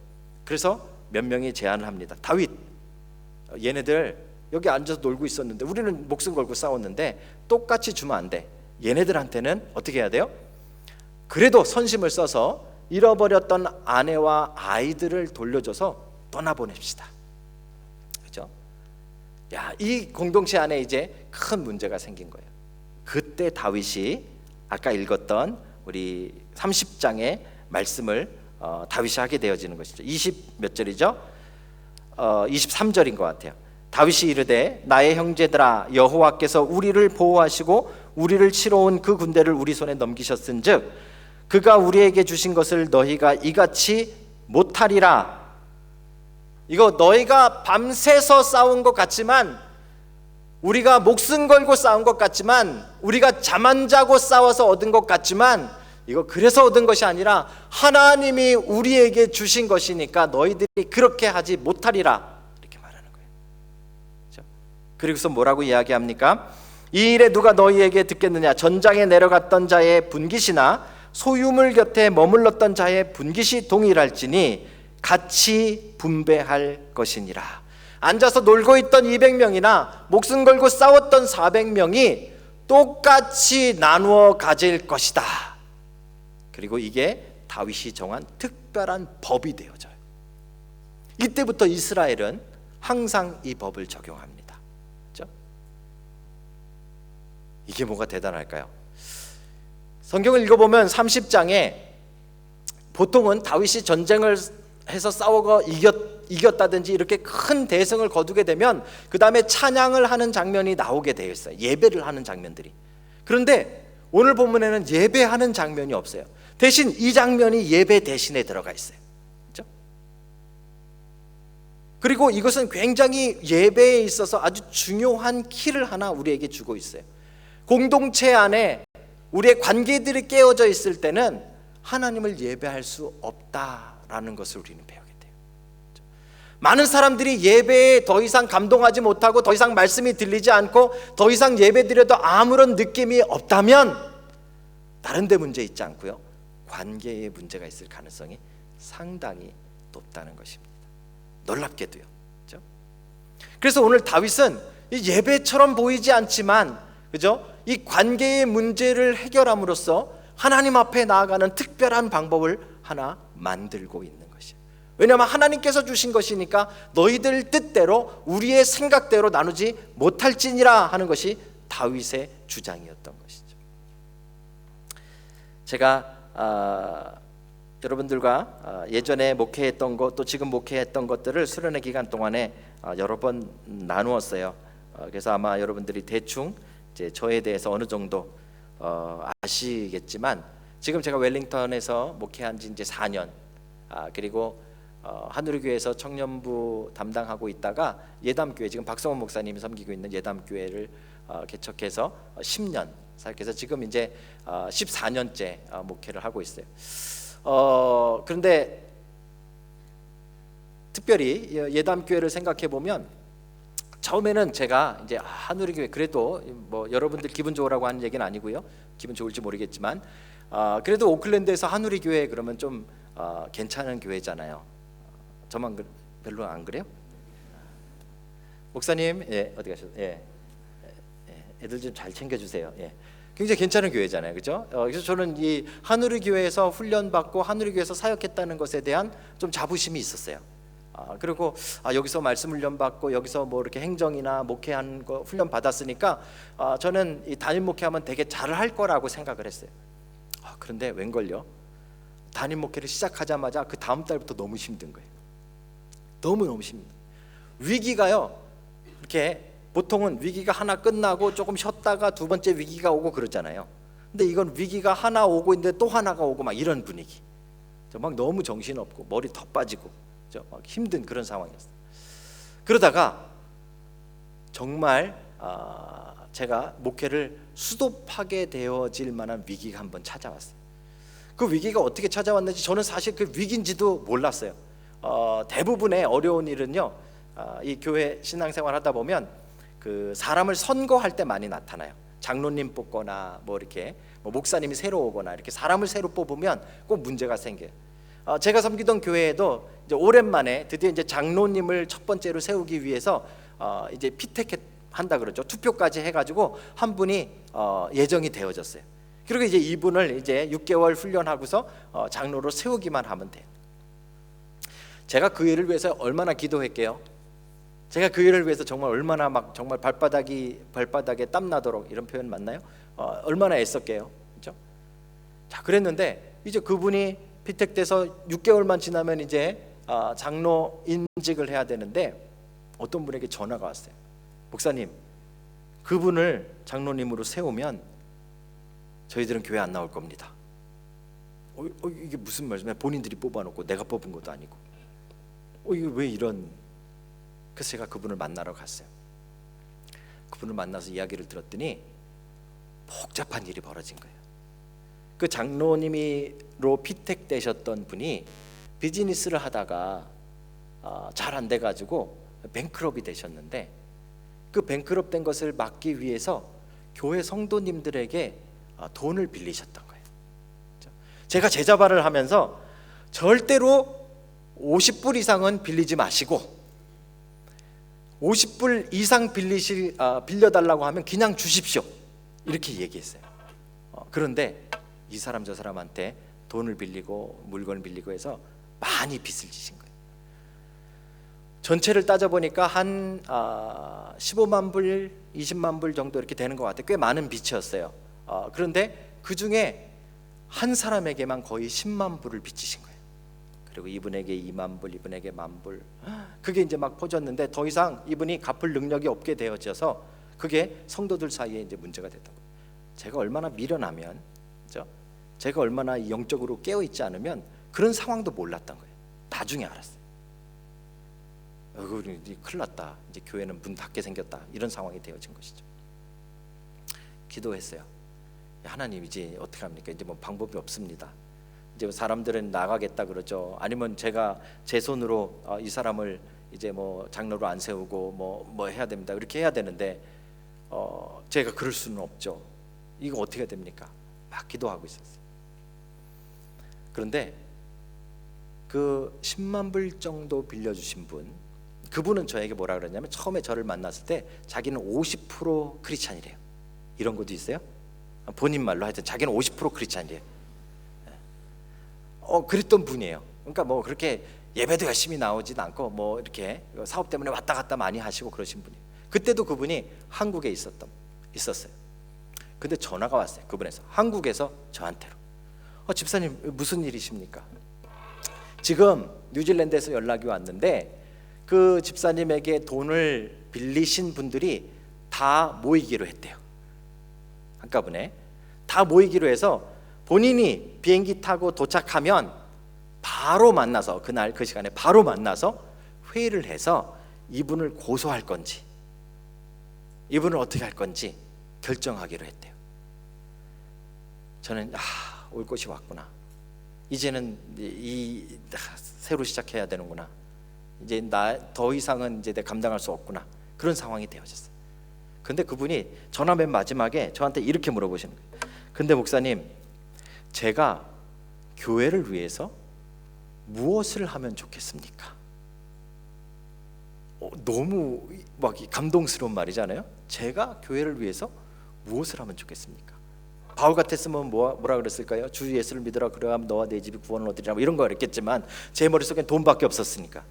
그래서 몇 명이 제안을 합니다. 다윗, 얘네들 여기 앉아서 놀고 있었는데 우리는 목숨 걸고 싸웠는데 똑같이 주면 안 돼. 얘네들한테는 어떻게 해야 돼요? 그래도 선심을 써서 잃어버렸던 아내와 아이들을 돌려줘서 떠나보냅시다, 그렇죠? 이 공동체 안에 이제 큰 문제가 생긴 거예요. 그때 다윗이 아까 읽었던 우리 30장의 말씀을 다윗이 하게 되어지는 것이죠. 20 몇 절이죠? 23절인 것 같아요. 다윗이 이르되 나의 형제들아 여호와께서 우리를 보호하시고 우리를 치러 온 그 군대를 우리 손에 넘기셨은즉 그가 우리에게 주신 것을 너희가 이같이 못하리라. 이거 너희가 밤새서 싸운 것 같지만, 우리가 목숨 걸고 싸운 것 같지만, 우리가 잠 안 자고 싸워서 얻은 것 같지만, 이거 그래서 얻은 것이 아니라 하나님이 우리에게 주신 것이니까 너희들이 그렇게 하지 못하리라, 이렇게 말하는 거예요. 그렇죠? 그리고서 뭐라고 이야기합니까? 이 일에 누가 너희에게 듣겠느냐? 전장에 내려갔던 자의 분깃이나 소유물 곁에 머물렀던 자의 분깃이 동일할지니 같이 분배할 것이니라. 앉아서 놀고 있던 200명이나 목숨 걸고 싸웠던 400명이 똑같이 나누어 가질 것이다. 그리고 이게 다윗이 정한 특별한 법이 되어져요. 이때부터 이스라엘은 항상 이 법을 적용합니다. 그렇죠? 이게 뭐가 대단할까요? 성경을 읽어보면 30장에 보통은 다윗이 전쟁을 해서 싸우고 이겼다든지 이렇게 큰 대승을 거두게 되면 그 다음에 찬양을 하는 장면이 나오게 되어 있어요. 예배를 하는 장면들이. 그런데 오늘 본문에는 예배하는 장면이 없어요. 대신 이 장면이 예배 대신에 들어가 있어요. 그렇죠? 그리고 이것은 굉장히 예배에 있어서 아주 중요한 키를 하나 우리에게 주고 있어요. 공동체 안에 우리의 관계들이 깨어져 있을 때는 하나님을 예배할 수 없다라는 것을 우리는 배우게 돼요. 많은 사람들이 예배에 더 이상 감동하지 못하고 더 이상 말씀이 들리지 않고 더 이상 예배드려도 아무런 느낌이 없다면 다른 데 문제 있지 않고요, 관계에 문제가 있을 가능성이 상당히 높다는 것입니다. 놀랍게도요. 그렇죠? 그래서 오늘 다윗은 이 예배처럼 보이지 않지만, 그죠? 이 관계의 문제를 해결함으로써 하나님 앞에 나아가는 특별한 방법을 하나 만들고 있는 것이에요. 왜냐하면 하나님께서 주신 것이니까 너희들 뜻대로 우리의 생각대로 나누지 못할지니라 하는 것이 다윗의 주장이었던 것이죠. 제가 여러분들과 예전에 목회했던 것, 또 지금 목회했던 것들을 수련회 기간 동안에 여러 번 나누었어요. 그래서 아마 여러분들이 대충 이제 저에 대해서 어느 정도 아시겠지만, 지금 제가 웰링턴에서 목회한 지 이제 4년, 그리고 하누리교회에서 청년부 담당하고 있다가 예담교회, 지금 박성원 목사님이 섬기고 있는 예담교회를 개척해서 10년, 그래서 지금 이제 14년째 목회를 하고 있어요. 그런데 특별히 예담교회를 생각해 보면, 처음에는 제가 이제 하누리교회, 그래도 뭐 여러분들 기분 좋으라고 하는 얘기는 아니고요, 기분 좋을지 모르겠지만 그래도 오클랜드에서 하누리교회 그러면 좀 괜찮은 교회잖아요. 저만 별로 안 그래요? 목사님, 예, 어디 가셨어요? 예, 애들 좀 잘 챙겨주세요. 예, 굉장히 괜찮은 교회잖아요, 그렇죠? 그래서 저는 이 하누리교회에서 훈련받고 하누리교회에서 사역했다는 것에 대한 좀 자부심이 있었어요. 그리고 여기서 말씀 훈련 받고 여기서 뭐 이렇게 행정이나 목회한 거 훈련 받았으니까 저는 이 담임 목회하면 되게 잘할 거라고 생각을 했어요. 그런데 웬걸요? 담임 목회를 시작하자마자 그 다음 달부터 너무 힘든 거예요. 너무 힘든. 위기가요, 이렇게 보통은 위기가 하나 끝나고 조금 쉬었다가 두 번째 위기가 오고 그러잖아요. 근데 이건 위기가 하나 오고 있는데 또 하나가 오고 막 이런 분위기. 막 너무 정신없고 머리 더 빠지고 막 힘든 그런 상황이었어요. 그러다가 정말 제가 목회를 수도하게 되어질 만한 위기가 한번 찾아왔어요. 그 위기가 어떻게 찾아왔는지 저는 사실 그 위기인지도 몰랐어요. 대부분의 어려운 일은요, 이 교회 신앙생활 하다 보면 그 사람을 선거할 때 많이 나타나요. 장로님 뽑거나 뭐 이렇게 뭐 목사님이 새로 오거나 이렇게 사람을 새로 뽑으면 꼭 문제가 생겨요. 제가 섬기던 교회에도 이제 오랜만에 드디어 이제 장로님을 첫 번째로 세우기 위해서 이제 피택 한다 그러죠. 투표까지 해가지고 한 분이 예정이 되어졌어요. 그리고 이제 이분을 이제 6개월 훈련하고서 장로로 세우기만 하면 돼요. 제가 그 일을 위해서 얼마나 기도했게요. 제가 그 일을 위해서 정말 얼마나 막 정말 발바닥에 땀 나도록, 이런 표현 맞나요? 얼마나 애썼게요, 그렇죠? 자, 그랬는데 이제 그분이 피택돼서 6개월만 지나면 이제 장로 인직을 해야 되는데 어떤 분에게 전화가 왔어요. 목사님, 그분을 장로님으로 세우면 저희들은 교회 안 나올 겁니다. 이게 무슨 말씀이야? 본인들이 뽑아놓고 내가 뽑은 것도 아니고 이게 왜 이런. 그래서 제가 그분을 만나러 갔어요. 그분을 만나서 이야기를 들었더니 복잡한 일이 벌어진 거예요. 그 장로님으로 피택되셨던 분이 비즈니스를 하다가 잘 안 돼가지고 뱅크럽이 되셨는데, 그 뱅크럽 된 것을 막기 위해서 교회 성도님들에게 돈을 빌리셨던 거예요. 제가 제자발을 하면서 절대로 50불 이상은 빌리지 마시고 50불 이상 빌려달라고 하면 그냥 주십시오, 이렇게 얘기했어요. 그런데 이 사람 저 사람한테 돈을 빌리고 물건을 빌리고 해서 많이 빚을 지신 거예요. 전체를 따져보니까 한 15만 불, 20만 불 정도 이렇게 되는 것 같아요. 꽤 많은 빚이었어요. 그런데 그 중에 한 사람에게만 거의 10만 불을 빚지신 거예요. 그리고 이분에게 2만 불, 이분에게 1만 불. 그게 이제 막 퍼졌는데 더 이상 이분이 갚을 능력이 없게 되어져서 그게 성도들 사이에 이제 문제가 됐던 거예요. 제가 얼마나 미련하면, 그렇죠? 제가 얼마나 영적으로 깨어 있지 않으면 그런 상황도 몰랐던 거예요. 나중에 알았어요. 큰일 났다. 이제 교회는 문 닫게 생겼다. 이런 상황이 되어진 것이죠. 기도했어요. 하나님, 이제 어떻게 합니까? 이제 뭐 방법이 없습니다. 이제 사람들은 나가겠다 그러죠. 아니면 제가 제 손으로 이 사람을 이제 뭐 장로로 안 세우고 뭐 해야 됩니다. 이렇게 해야 되는데 제가 그럴 수는 없죠. 이거 어떻게 해야 됩니까? 막 기도하고 있었어요. 그런데 그 10만 불 정도 빌려주신 분, 그분은 저에게 뭐라 그랬냐면, 처음에 저를 만났을 때 자기는 50% 크리스찬이래요. 이런 것도 있어요. 본인 말로 하여튼 자기는 50% 크리스찬이래요. 그랬던 분이에요. 그러니까 뭐 그렇게 예배도 열심히 나오진 않고 뭐 이렇게 사업 때문에 왔다 갔다 많이 하시고 그러신 분이에요. 그때도 그분이 한국에 있었어요. 근데 전화가 왔어요. 그분에서, 한국에서 저한테로. 집사님, 무슨 일이십니까? 지금 뉴질랜드에서 연락이 왔는데 그 집사님에게 돈을 빌리신 분들이 다 모이기로 했대요. 한꺼번에 다 모이기로 해서 본인이 비행기 타고 도착하면 바로 만나서, 그날 그 시간에 바로 만나서 회의를 해서 이분을 고소할 건지 이분을 어떻게 할 건지 결정하기로 했대요. 저는 올 것이 왔구나. 이제는 새로 시작해야 되는구나. 이제 나 더 이상은 이제 내가 감당할 수 없구나. 그런 상황이 되어졌어요. 근데 그분이 전화 맨 마지막에 저한테 이렇게 물어보시는 거예요. 근데 목사님, 제가 교회를 위해서 무엇을 하면 좋겠습니까? 너무 막 감동스러운 말이잖아요. 제가 교회를 위해서 무엇을 하면 좋겠습니까? 바울 같았으면 뭐라 그랬을까요? 주 예수를 믿으라, 그러면 너와 내 집이 구원을 얻으리라, 뭐 이런 거 그랬겠지만 제 머릿속엔 돈밖에 없었으니까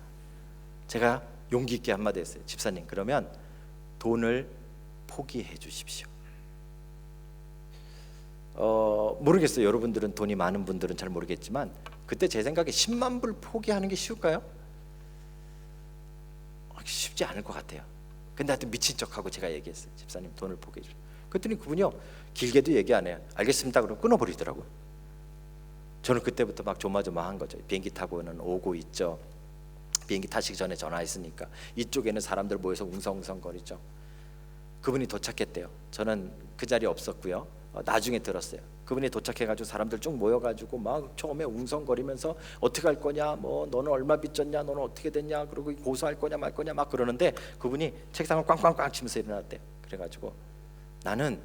제가 용기 있게 한마디 했어요. 집사님, 그러면 돈을 포기해 주십시오. 모르겠어요. 여러분들은 돈이 많은 분들은 잘 모르겠지만 그때 제 생각에 10만 불 포기하는 게 쉬울까요? 쉽지 않을 것 같아요. 근데 하여튼 미친 척하고 제가 얘기했어요. 집사님, 돈을 포기해 주십시오. 그랬더니 그분이요, 길게도 얘기 안 해요. 알겠습니다. 그럼 끊어버리더라고요. 저는 그때부터 막 조마조마한 거죠. 비행기 타고는 오고 있죠. 비행기 타시기 전에 전화했으니까 이쪽에는 사람들 모여서 웅성웅성거리죠. 그분이 도착했대요. 저는 그 자리에 없었고요. 나중에 들었어요. 그분이 도착해가지고 사람들 쭉 모여가지고 막 처음에 웅성거리면서 어떻게 할 거냐, 뭐 너는 얼마 빚졌냐, 너는 어떻게 됐냐, 그리고 고소할 거냐 말 거냐 막 그러는데 그분이 책상을 꽝꽝꽝 치면서 일어났대요. 그래가지고 나는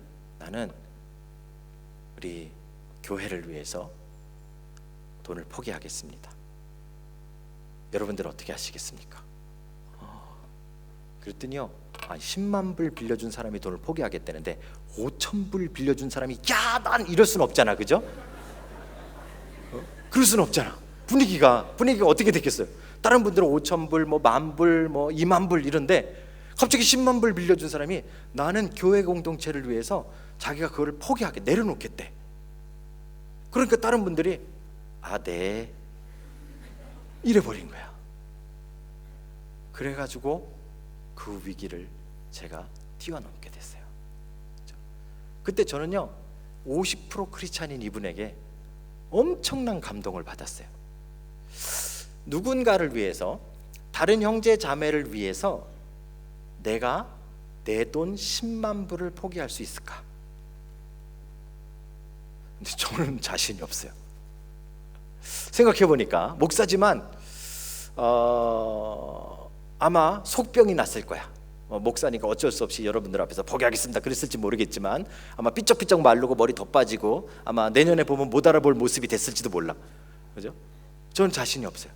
우리 교회를 위해서 돈을 포기하겠습니다. 여러분들은 어떻게 하시겠습니까? 그랬더니요, 10만 불 빌려준 사람이 돈을 포기하겠다는데 5천 불 빌려준 사람이 난 이럴 수는 없잖아, 그죠? 그럴 수는 없잖아. 분위기가 어떻게 됐겠어요? 다른 분들은 5천 불, 뭐 1만 불, 뭐 2만 불 이런데 갑자기 10만 불 빌려준 사람이 나는 교회 공동체를 위해서 자기가 그거를 포기하게 내려놓겠대. 그러니까 다른 분들이 네 이래버린 거야. 그래가지고 그 위기를 제가 뛰어넘게 됐어요. 그때 저는요, 50% 크리스찬인 이분에게 엄청난 감동을 받았어요. 누군가를 위해서, 다른 형제 자매를 위해서 내가 내 돈 10만 불을 포기할 수 있을까? 근데 저는 자신이 없어요. 생각해 보니까 목사지만 아마 속병이 났을 거야. 목사니까 어쩔 수 없이 여러분들 앞에서 포기하겠습니다 그랬을지 모르겠지만, 아마 삐쩍삐쩍 마르고 머리 더 빠지고 아마 내년에 보면 못 알아볼 모습이 됐을지도 몰라. 그죠? 저는 자신이 없어요.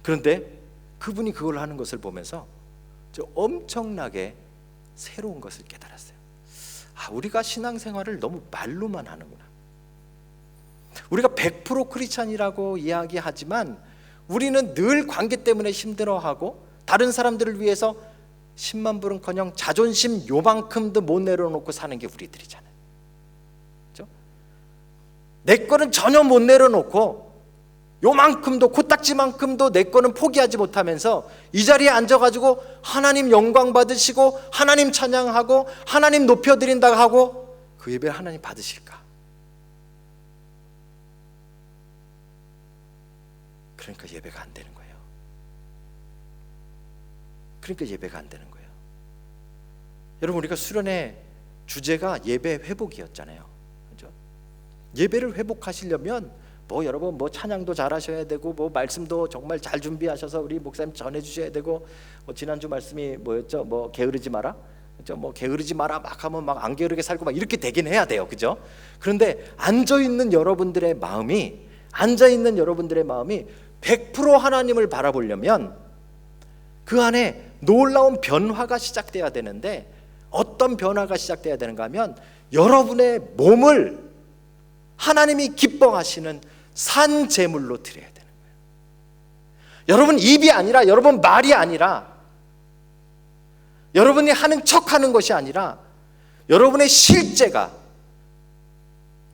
그런데 그분이 그걸 하는 것을 보면서 저 엄청나게 새로운 것을 깨달았어요. 우리가 신앙생활을 너무 말로만 하는구나. 우리가 100% 크리스찬이라고 이야기하지만 우리는 늘 관계 때문에 힘들어하고, 다른 사람들을 위해서 10만 불은커녕 자존심 요만큼도 못 내려놓고 사는 게 우리들이잖아요. 그렇죠? 내 거는 전혀 못 내려놓고 요만큼도, 코딱지만큼도 내 거는 포기하지 못하면서 이 자리에 앉아가지고 하나님 영광 받으시고 하나님 찬양하고 하나님 높여드린다고 하고 그 예배를 하나님 받으실까? 그러니까 예배가 안 되는 거예요. 그러니까 예배가 안 되는 거예요. 여러분, 우리가 수련회 주제가 예배 회복이었잖아요. 그렇죠? 예배를 회복하시려면 여러분 찬양도 잘하셔야 되고 말씀도 정말 잘 준비하셔서 우리 목사님 전해 주셔야 되고, 지난주 말씀이 뭐였죠? 게으르지 마라. 그렇죠? 게으르지 마라 막 하면 막 안 게으르게 살고 막 이렇게 되긴 해야 돼요. 그죠? 그런데 앉아 있는 여러분들의 마음이 100% 하나님을 바라보려면 그 안에 놀라운 변화가 시작돼야 되는데, 어떤 변화가 시작돼야 되는가 하면 여러분의 몸을 하나님이 기뻐하시는 산 제물로 드려야 되는 거예요. 여러분 입이 아니라, 여러분 말이 아니라, 여러분이 하는 척하는 것이 아니라 여러분의 실제가,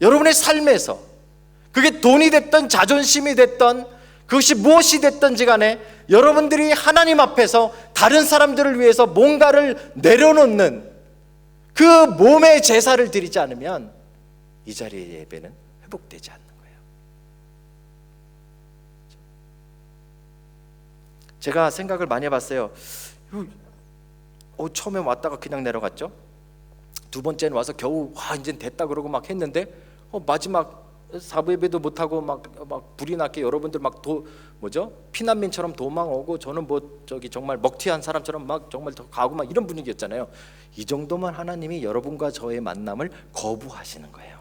여러분의 삶에서, 그게 돈이 됐던 자존심이 됐던 그것이 무엇이 됐든지 간에 여러분들이 하나님 앞에서 다른 사람들을 위해서 뭔가를 내려놓는 그 몸의 제사를 드리지 않으면 이 자리의 예배는 회복되지 않는 거예요. 제가 생각을 많이 해봤어요. 처음에 왔다가 그냥 내려갔죠. 두 번째는 와서 겨우 이제 됐다 그러고 막 했는데 마지막 사부 예배도 못하고 막 불이 났게 여러분들 피난민처럼 도망오고, 저는 정말 먹튀한 사람처럼 막 정말 더 가고 막 이런 분위기였잖아요. 이 정도면 하나님이 여러분과 저의 만남을 거부하시는 거예요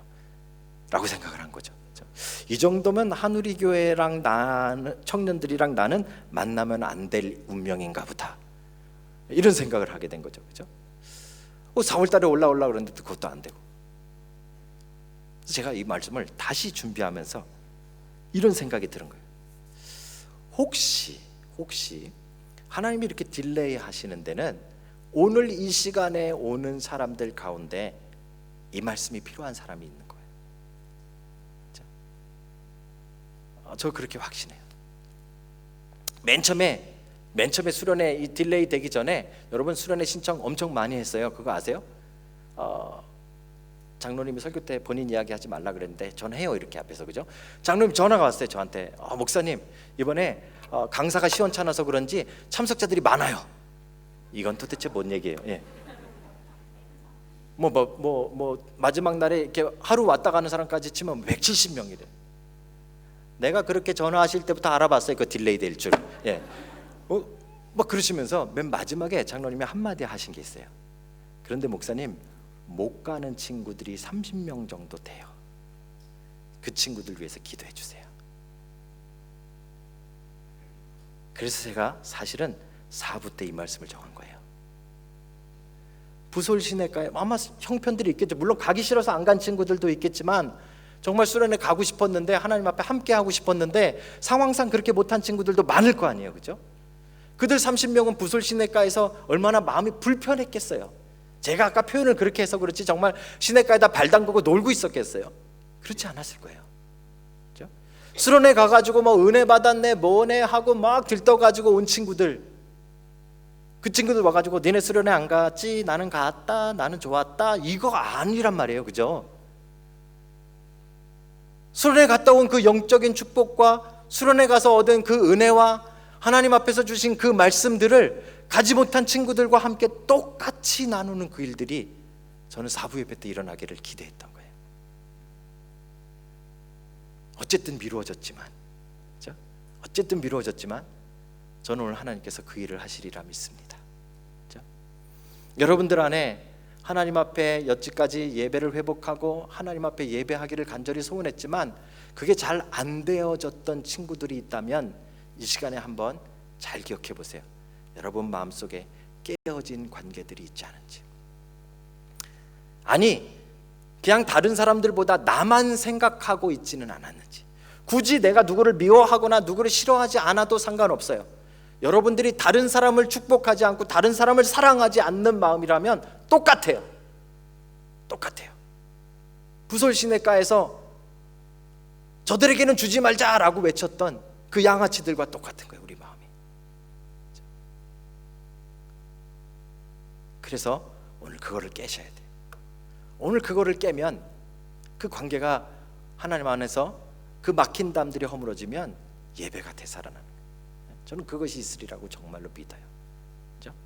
라고 생각을 한 거죠. 그렇죠? 이 정도면 한우리 교회랑 나는, 청년들이랑 나는 만나면 안 될 운명인가 보다, 이런 생각을 하게 된 거죠. 그렇죠? 4월 달에 올라오려고 그러는데 그것도 안 되고. 제가 이 말씀을 다시 준비하면서 이런 생각이 드는 거예요. 혹시 하나님이 이렇게 딜레이 하시는 데는 오늘 이 시간에 오는 사람들 가운데 이 말씀이 필요한 사람이 있는 거예요. 저 그렇게 확신해요. 맨 처음에 수련회 이 딜레이 되기 전에 여러분 수련회 신청 엄청 많이 했어요. 그거 아세요? 장로님이 설교 때 본인 이야기하지 말라 그랬는데 저는 해요, 이렇게 앞에서. 그죠? 장로님 전화가 왔어요 저한테. 목사님 이번에 강사가 시원찮아서 그런지 참석자들이 많아요. 이건 도대체 뭔 얘기예요? 예. 마지막 날에 이렇게 하루 왔다 가는 사람까지 치면 170명이래. 내가 그렇게 전화하실 때부터 알아봤어요, 그 딜레이 될 줄. 예. 그러시면서 맨 마지막에 장로님이 한마디 하신 게 있어요. 그런데 목사님, 못 가는 친구들이 30명 정도 돼요. 그 친구들 위해서 기도해 주세요. 그래서 제가 사실은 4부 때 이 말씀을 정한 거예요. 부솔 시내가에 아마 형편들이 있겠죠. 물론 가기 싫어서 안 간 친구들도 있겠지만, 정말 수련회 가고 싶었는데, 하나님 앞에 함께 하고 싶었는데 상황상 그렇게 못한 친구들도 많을 거 아니에요. 그죠? 그들 30명은 부솔 시내가에서 얼마나 마음이 불편했겠어요. 제가 아까 표현을 그렇게 해서 그렇지 정말 시내가에다 발 담그고 놀고 있었겠어요? 그렇지 않았을 거예요. 그렇죠? 수련회 가가지고 은혜 받았네 뭐네 하고 막 들떠가지고 온 친구들, 그 친구들 와가지고 니네 수련회 안 갔지? 나는 갔다, 나는 좋았다, 이거 아니란 말이에요. 그죠? 수련회 갔다 온 그 영적인 축복과 수련회 가서 얻은 그 은혜와 하나님 앞에서 주신 그 말씀들을 가지 못한 친구들과 함께 똑같이 나누는 그 일들이 저는 사부 예배 때 일어나기를 기대했던 거예요. 어쨌든 미루어졌지만, 그렇죠? 어쨌든 미루어졌지만 저는 오늘 하나님께서 그 일을 하시리라 믿습니다. 그렇죠? 여러분들 안에 하나님 앞에 여지까지 예배를 회복하고 하나님 앞에 예배하기를 간절히 소원했지만 그게 잘 안 되어졌던 친구들이 있다면 이 시간에 한번 잘 기억해 보세요. 여러분 마음속에 깨어진 관계들이 있지 않은지, 아니 그냥 다른 사람들보다 나만 생각하고 있지는 않았는지, 굳이 내가 누구를 미워하거나 누구를 싫어하지 않아도 상관없어요. 여러분들이 다른 사람을 축복하지 않고 다른 사람을 사랑하지 않는 마음이라면 똑같아요. 똑같아요. 부솔시내가에서 저들에게는 주지 말자라고 외쳤던 그 양아치들과 똑같은 거예요, 우리 마음이. 그래서 오늘 그거를 깨셔야 돼요. 오늘 그거를 깨면 그 관계가 하나님 안에서 그 막힌 담들이 허물어지면 예배가 되살아나는 거예요. 저는 그것이 있으리라고 정말로 믿어요. 그렇죠?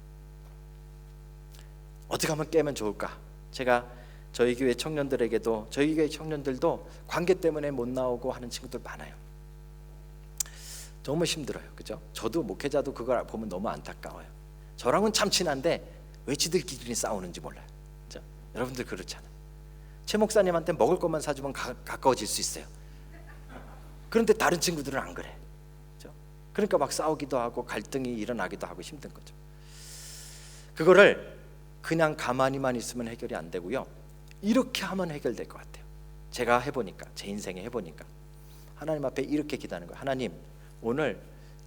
어떻게 하면 깨면 좋을까? 제가 저희 교회 청년들에게도, 저희 교회 청년들도 관계 때문에 못 나오고 하는 친구들 많아요. 너무 힘들어요. 그죠? 저도 목회자도 그걸 보면 너무 안타까워요. 저랑은 참 친한데 왜 지들끼리 싸우는지 몰라요. 그죠? 여러분들 그렇잖아요. 최 목사님한테 먹을 것만 사주면 가까워질 수 있어요. 그런데 다른 친구들은 안 그래. 그죠? 그러니까 막 싸우기도 하고 갈등이 일어나기도 하고 힘든 거죠. 그거를 그냥 가만히만 있으면 해결이 안 되고요, 이렇게 하면 해결될 것 같아요. 제가 해보니까, 제 인생에 해보니까 하나님 앞에 이렇게 기도하는 거예요. 하나님, 오늘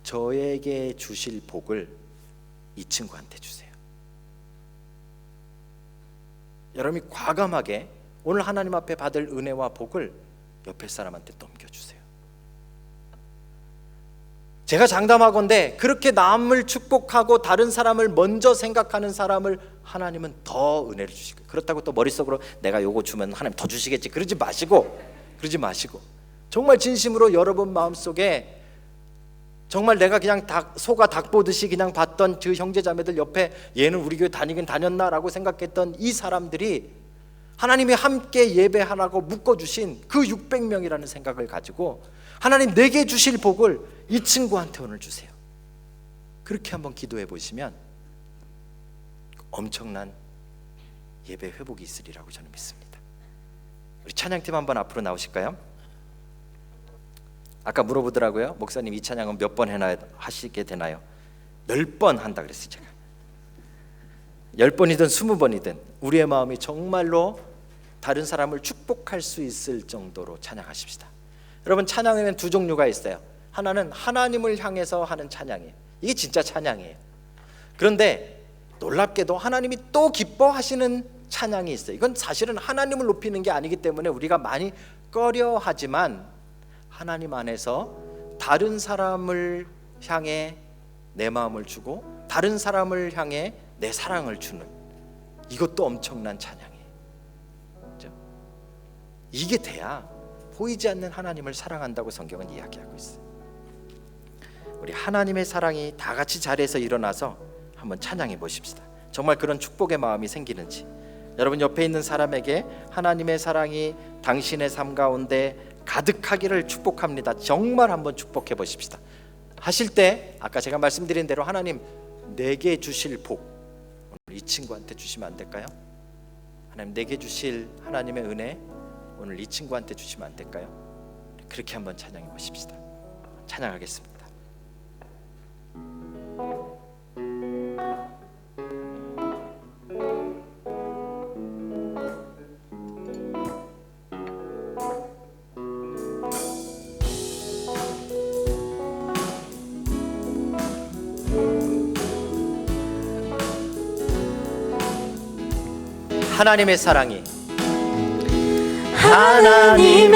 저에게 주실 복을 이 친구한테 주세요. 여러분이 과감하게 오늘 하나님 앞에 받을 은혜와 복을 옆에 사람한테 넘겨주세요. 제가 장담하건대 그렇게 남을 축복하고 다른 사람을 먼저 생각하는 사람을 하나님은 더 은혜를 주실 거예요. 그렇다고 또 머릿속으로 내가 요거 주면 하나님 더 주시겠지, 그러지 마시고 정말 진심으로 여러분 마음속에 정말 내가 그냥 소가 닭 보듯이 그냥 봤던 그 형제자매들 옆에 얘는 우리 교회 다니긴 다녔나라고 생각했던 이 사람들이 하나님이 함께 예배하라고 묶어주신 그 600명이라는 생각을 가지고 하나님 내게 주실 복을 이 친구한테 오늘 주세요. 그렇게 한번 기도해 보시면 엄청난 예배 회복이 있으리라고 저는 믿습니다. 우리 찬양팀 한번 앞으로 나오실까요? 아까 물어보더라고요. 목사님 이 찬양은 몇 번 하시게 되나요? 10번 한다 그랬어요. 제가 10번이든 20번이든 우리의 마음이 정말로 다른 사람을 축복할 수 있을 정도로 찬양하십시다. 여러분, 찬양에는 두 종류가 있어요. 하나는 하나님을 향해서 하는 찬양이에요. 이게 진짜 찬양이에요. 그런데 놀랍게도 하나님이 또 기뻐하시는 찬양이 있어요. 이건 사실은 하나님을 높이는 게 아니기 때문에 우리가 많이 꺼려하지만 하나님 안에서 다른 사람을 향해 내 마음을 주고 다른 사람을 향해 내 사랑을 주는, 이것도 엄청난 찬양이에요. 그렇죠? 이게 돼야 보이지 않는 하나님을 사랑한다고 성경은 이야기하고 있어요. 우리 하나님의 사랑이 다 같이 자리에서 일어나서 한번 찬양해 보십시다. 정말 그런 축복의 마음이 생기는지. 여러분 옆에 있는 사람에게 하나님의 사랑이 당신의 삶 가운데 가득하기를 축복합니다. 정말 한번 축복해 보십시다. 하실 때 아까 제가 말씀드린 대로 하나님 내게 주실 복 오늘 이 친구한테 주시면 안 될까요? 하나님 내게 주실 하나님의 은혜 오늘 이 친구한테 주시면 안 될까요? 그렇게 한번 찬양해 보십시다. 찬양하겠습니다. 하나님의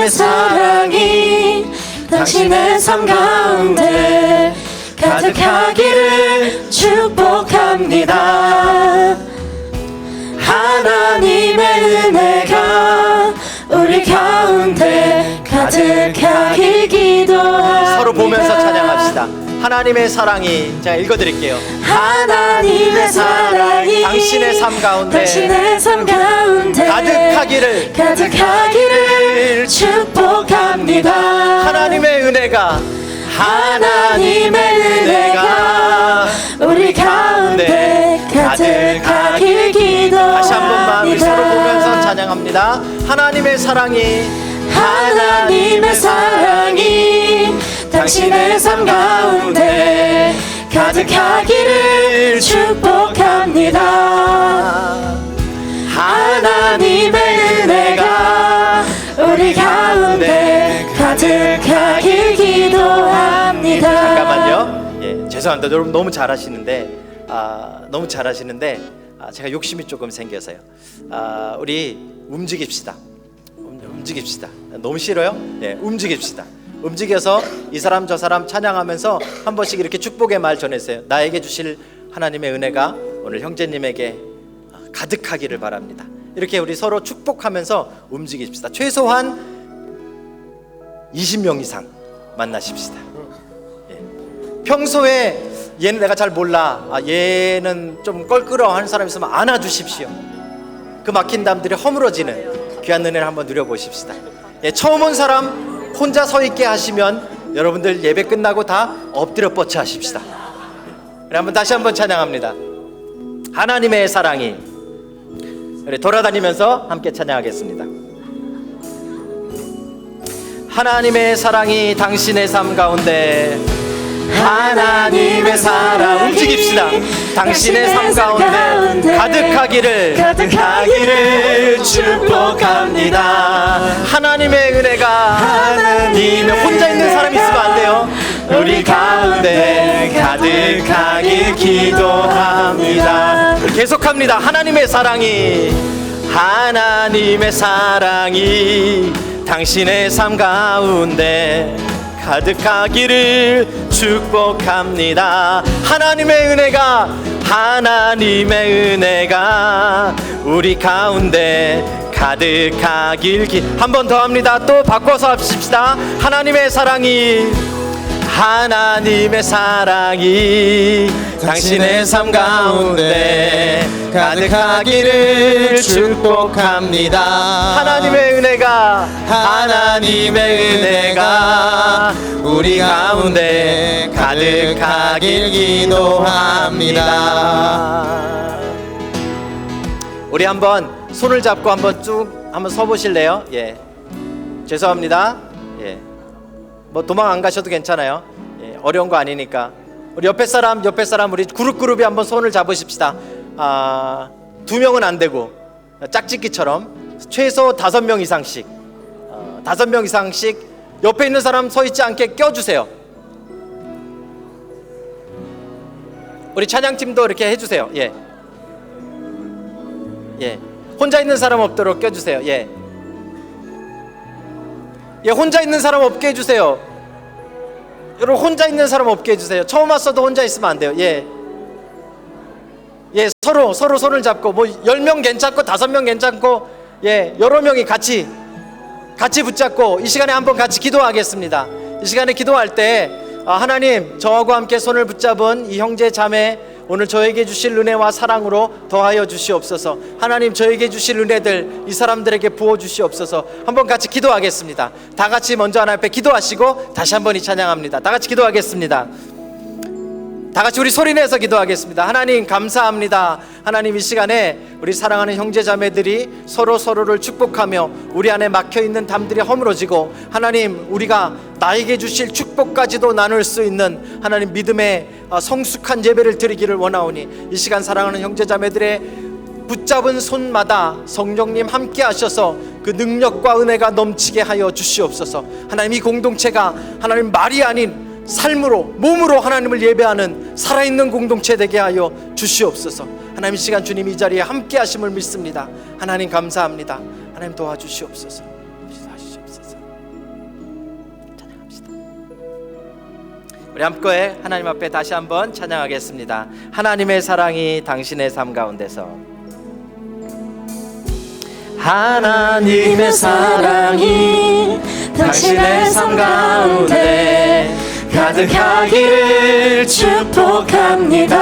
사랑이 당신의 삶 가운데 가득하기를 축복합니다. 하나님의 은혜가 우리 가운데 가득하길 기도합니다. 서로 보면서 찬양합시다. 하나님의 사랑이, 제가 읽어드릴게요. 하나님의 사랑이 당신의 삶 가운데 당신의 삶 가운데 가득하기를 축복합니다. 하나님의 은혜가 우리 가운데 가득하길 기도합니다. 다시 한 번만 우리 서로 보면서 찬양합니다. 하나님의 사랑이 당신의 삶 가운데 가득하기를 축복합니다. 하나님의 은혜가 우리 가운데 가득하길 기도합니다. 잠깐만요. 예, 죄송합니다. 여러분 너무 잘하시는데 제가 욕심이 조금 생겨서요. 우리 움직입시다. 너무 싫어요? 예, 움직입시다. 움직여서 이 사람 저 사람 찬양하면서 한 번씩 이렇게 축복의 말 전해주세요. 나에게 주실 하나님의 은혜가 오늘 형제님에게 가득하기를 바랍니다. 이렇게 우리 서로 축복하면서 움직입시다. 최소한 20명 이상 만나십시다. 예. 평소에 얘는 내가 잘 몰라, 얘는 좀 껄끄러워하는 사람 있으면 안아주십시오. 그 막힌 담들이 허물어지는 귀한 은혜를 한번 누려보십시다. 예, 처음 온 사람 혼자 서 있게 하시면 여러분들 예배 끝나고 다 엎드려 뻗쳐 하십시다. 한번 다시 한번 찬양합니다. 하나님의 사랑이, 우리 돌아다니면서 함께 찬양하겠습니다. 하나님의 사랑이 당신의 삶 가운데, 하나님의 사랑, 움직입시다. 당신의 삶 가운데 가득하기를 축복합니다. 하나님의 은혜가 혼자 있는 사람이 있으면 안 돼요. 우리 가운데 가득하길 기도합니다. 계속합니다. 하나님의 사랑이 당신의 삶 가운데 가득하기를 축복합니다. 하나님의 은혜가 우리 가운데 가득하길 한 번 더 합니다. 또 바꿔서 합시다. 하나님의 사랑이 당신의 삶 가운데 가득하기를 축복합니다. 하나님의 은혜가 우리 가운데 가득하길 기도합니다. 우리 한번 손을 잡고 한번 쭉 한번 서 보실래요? 예. 죄송합니다. 예. 뭐 도망 안 가셔도 괜찮아요. 예. 어려운 거 아니니까. 우리 옆에 사람 우리 그룹이 한번 손을 잡으십시다. 2명은 안 되고 짝짓기처럼 최소 5명 이상씩 5명 이상씩 옆에 있는 사람 서 있지 않게 껴주세요. 우리 찬양팀도 이렇게 해주세요. 예. 예. 혼자 있는 사람 없도록 껴주세요. 예. 예, 혼자 있는 사람 없게 해주세요. 여러분 혼자 있는 사람 없게 해주세요. 처음 왔어도 혼자 있으면 안 돼요. 예. 예, 서로 손을 잡고 뭐 10명 괜찮고 5명 괜찮고 예, 여러 명이 같이 붙잡고 이 시간에 한번 같이 기도하겠습니다. 이 시간에 기도할 때 하나님, 저하고 함께 손을 붙잡은 이 형제 자매 오늘 저에게 주실 은혜와 사랑으로 더하여 주시옵소서. 하나님, 저에게 주실 은혜들 이 사람들에게 부어 주시옵소서. 한번 같이 기도하겠습니다. 다 같이 먼저 하나님 앞에 기도하시고 다시 한번 이 찬양합니다. 다 같이 기도하겠습니다. 다 같이 우리 소리내서 기도하겠습니다. 하나님 감사합니다. 하나님, 이 시간에 우리 사랑하는 형제자매들이 서로를 축복하며 우리 안에 막혀있는 담들이 허물어지고 하나님, 우리가 나에게 주실 축복까지도 나눌 수 있는 하나님 믿음의 성숙한 예배를 드리기를 원하오니 이 시간 사랑하는 형제자매들의 붙잡은 손마다 성령님 함께 하셔서 그 능력과 은혜가 넘치게 하여 주시옵소서. 하나님, 이 공동체가 하나님 말이 아닌 삶으로 몸으로 하나님을 예배하는 살아있는 공동체 되게 하여 주시옵소서. 하나님, 이 시간 주님 이 자리에 함께 하심을 믿습니다. 하나님 감사합니다. 하나님 도와주시옵소서. 찬양합시다. 우리 함께 하나님 앞에 다시 한번 찬양하겠습니다. 하나님의 사랑이 당신의 삶 가운데서, 하나님의 사랑이 당신의 삶 가운데 가득하기를 축복합니다.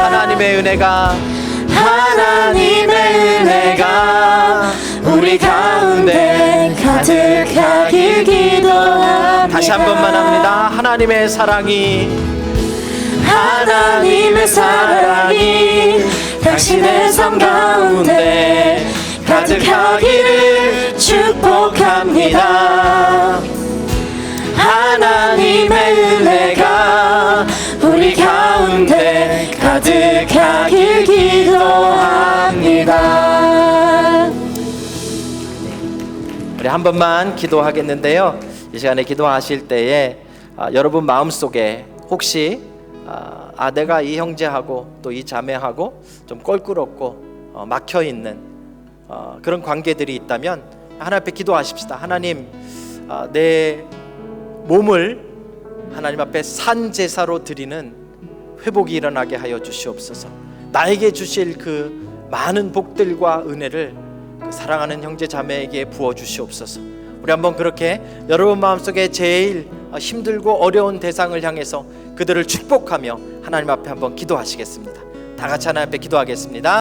하나님의 은혜가 우리 가운데 가득하길 기도합니다. 다시 한 번만 합니다. 하나님의 사랑이 당신의 삶 가운데 가득하기를 축복합니다. 하나님의 은혜가 우리 가운데 가득하길 기도합니다. 우리 한 번만 기도하겠는데요. 이 시간에 기도하실 때에 여러분 마음속에 혹시 내가 이 형제하고 또 이 자매하고 좀 껄끄럽고 막혀있는 그런 관계들이 있다면 하나님 앞에 기도하십시다. 하나님, 내 몸을 하나님 앞에 산 제사로 드리는 회복이 일어나게 하여 주시옵소서. 나에게 주실 그 많은 복들과 은혜를 그 사랑하는 형제 자매에게 부어 주시옵소서. 우리 한번 그렇게 여러분 마음속에 제일 힘들고 어려운 대상을 향해서 그들을 축복하며 하나님 앞에 한번 기도하시겠습니다. 다 같이 하나님 앞에 기도하겠습니다.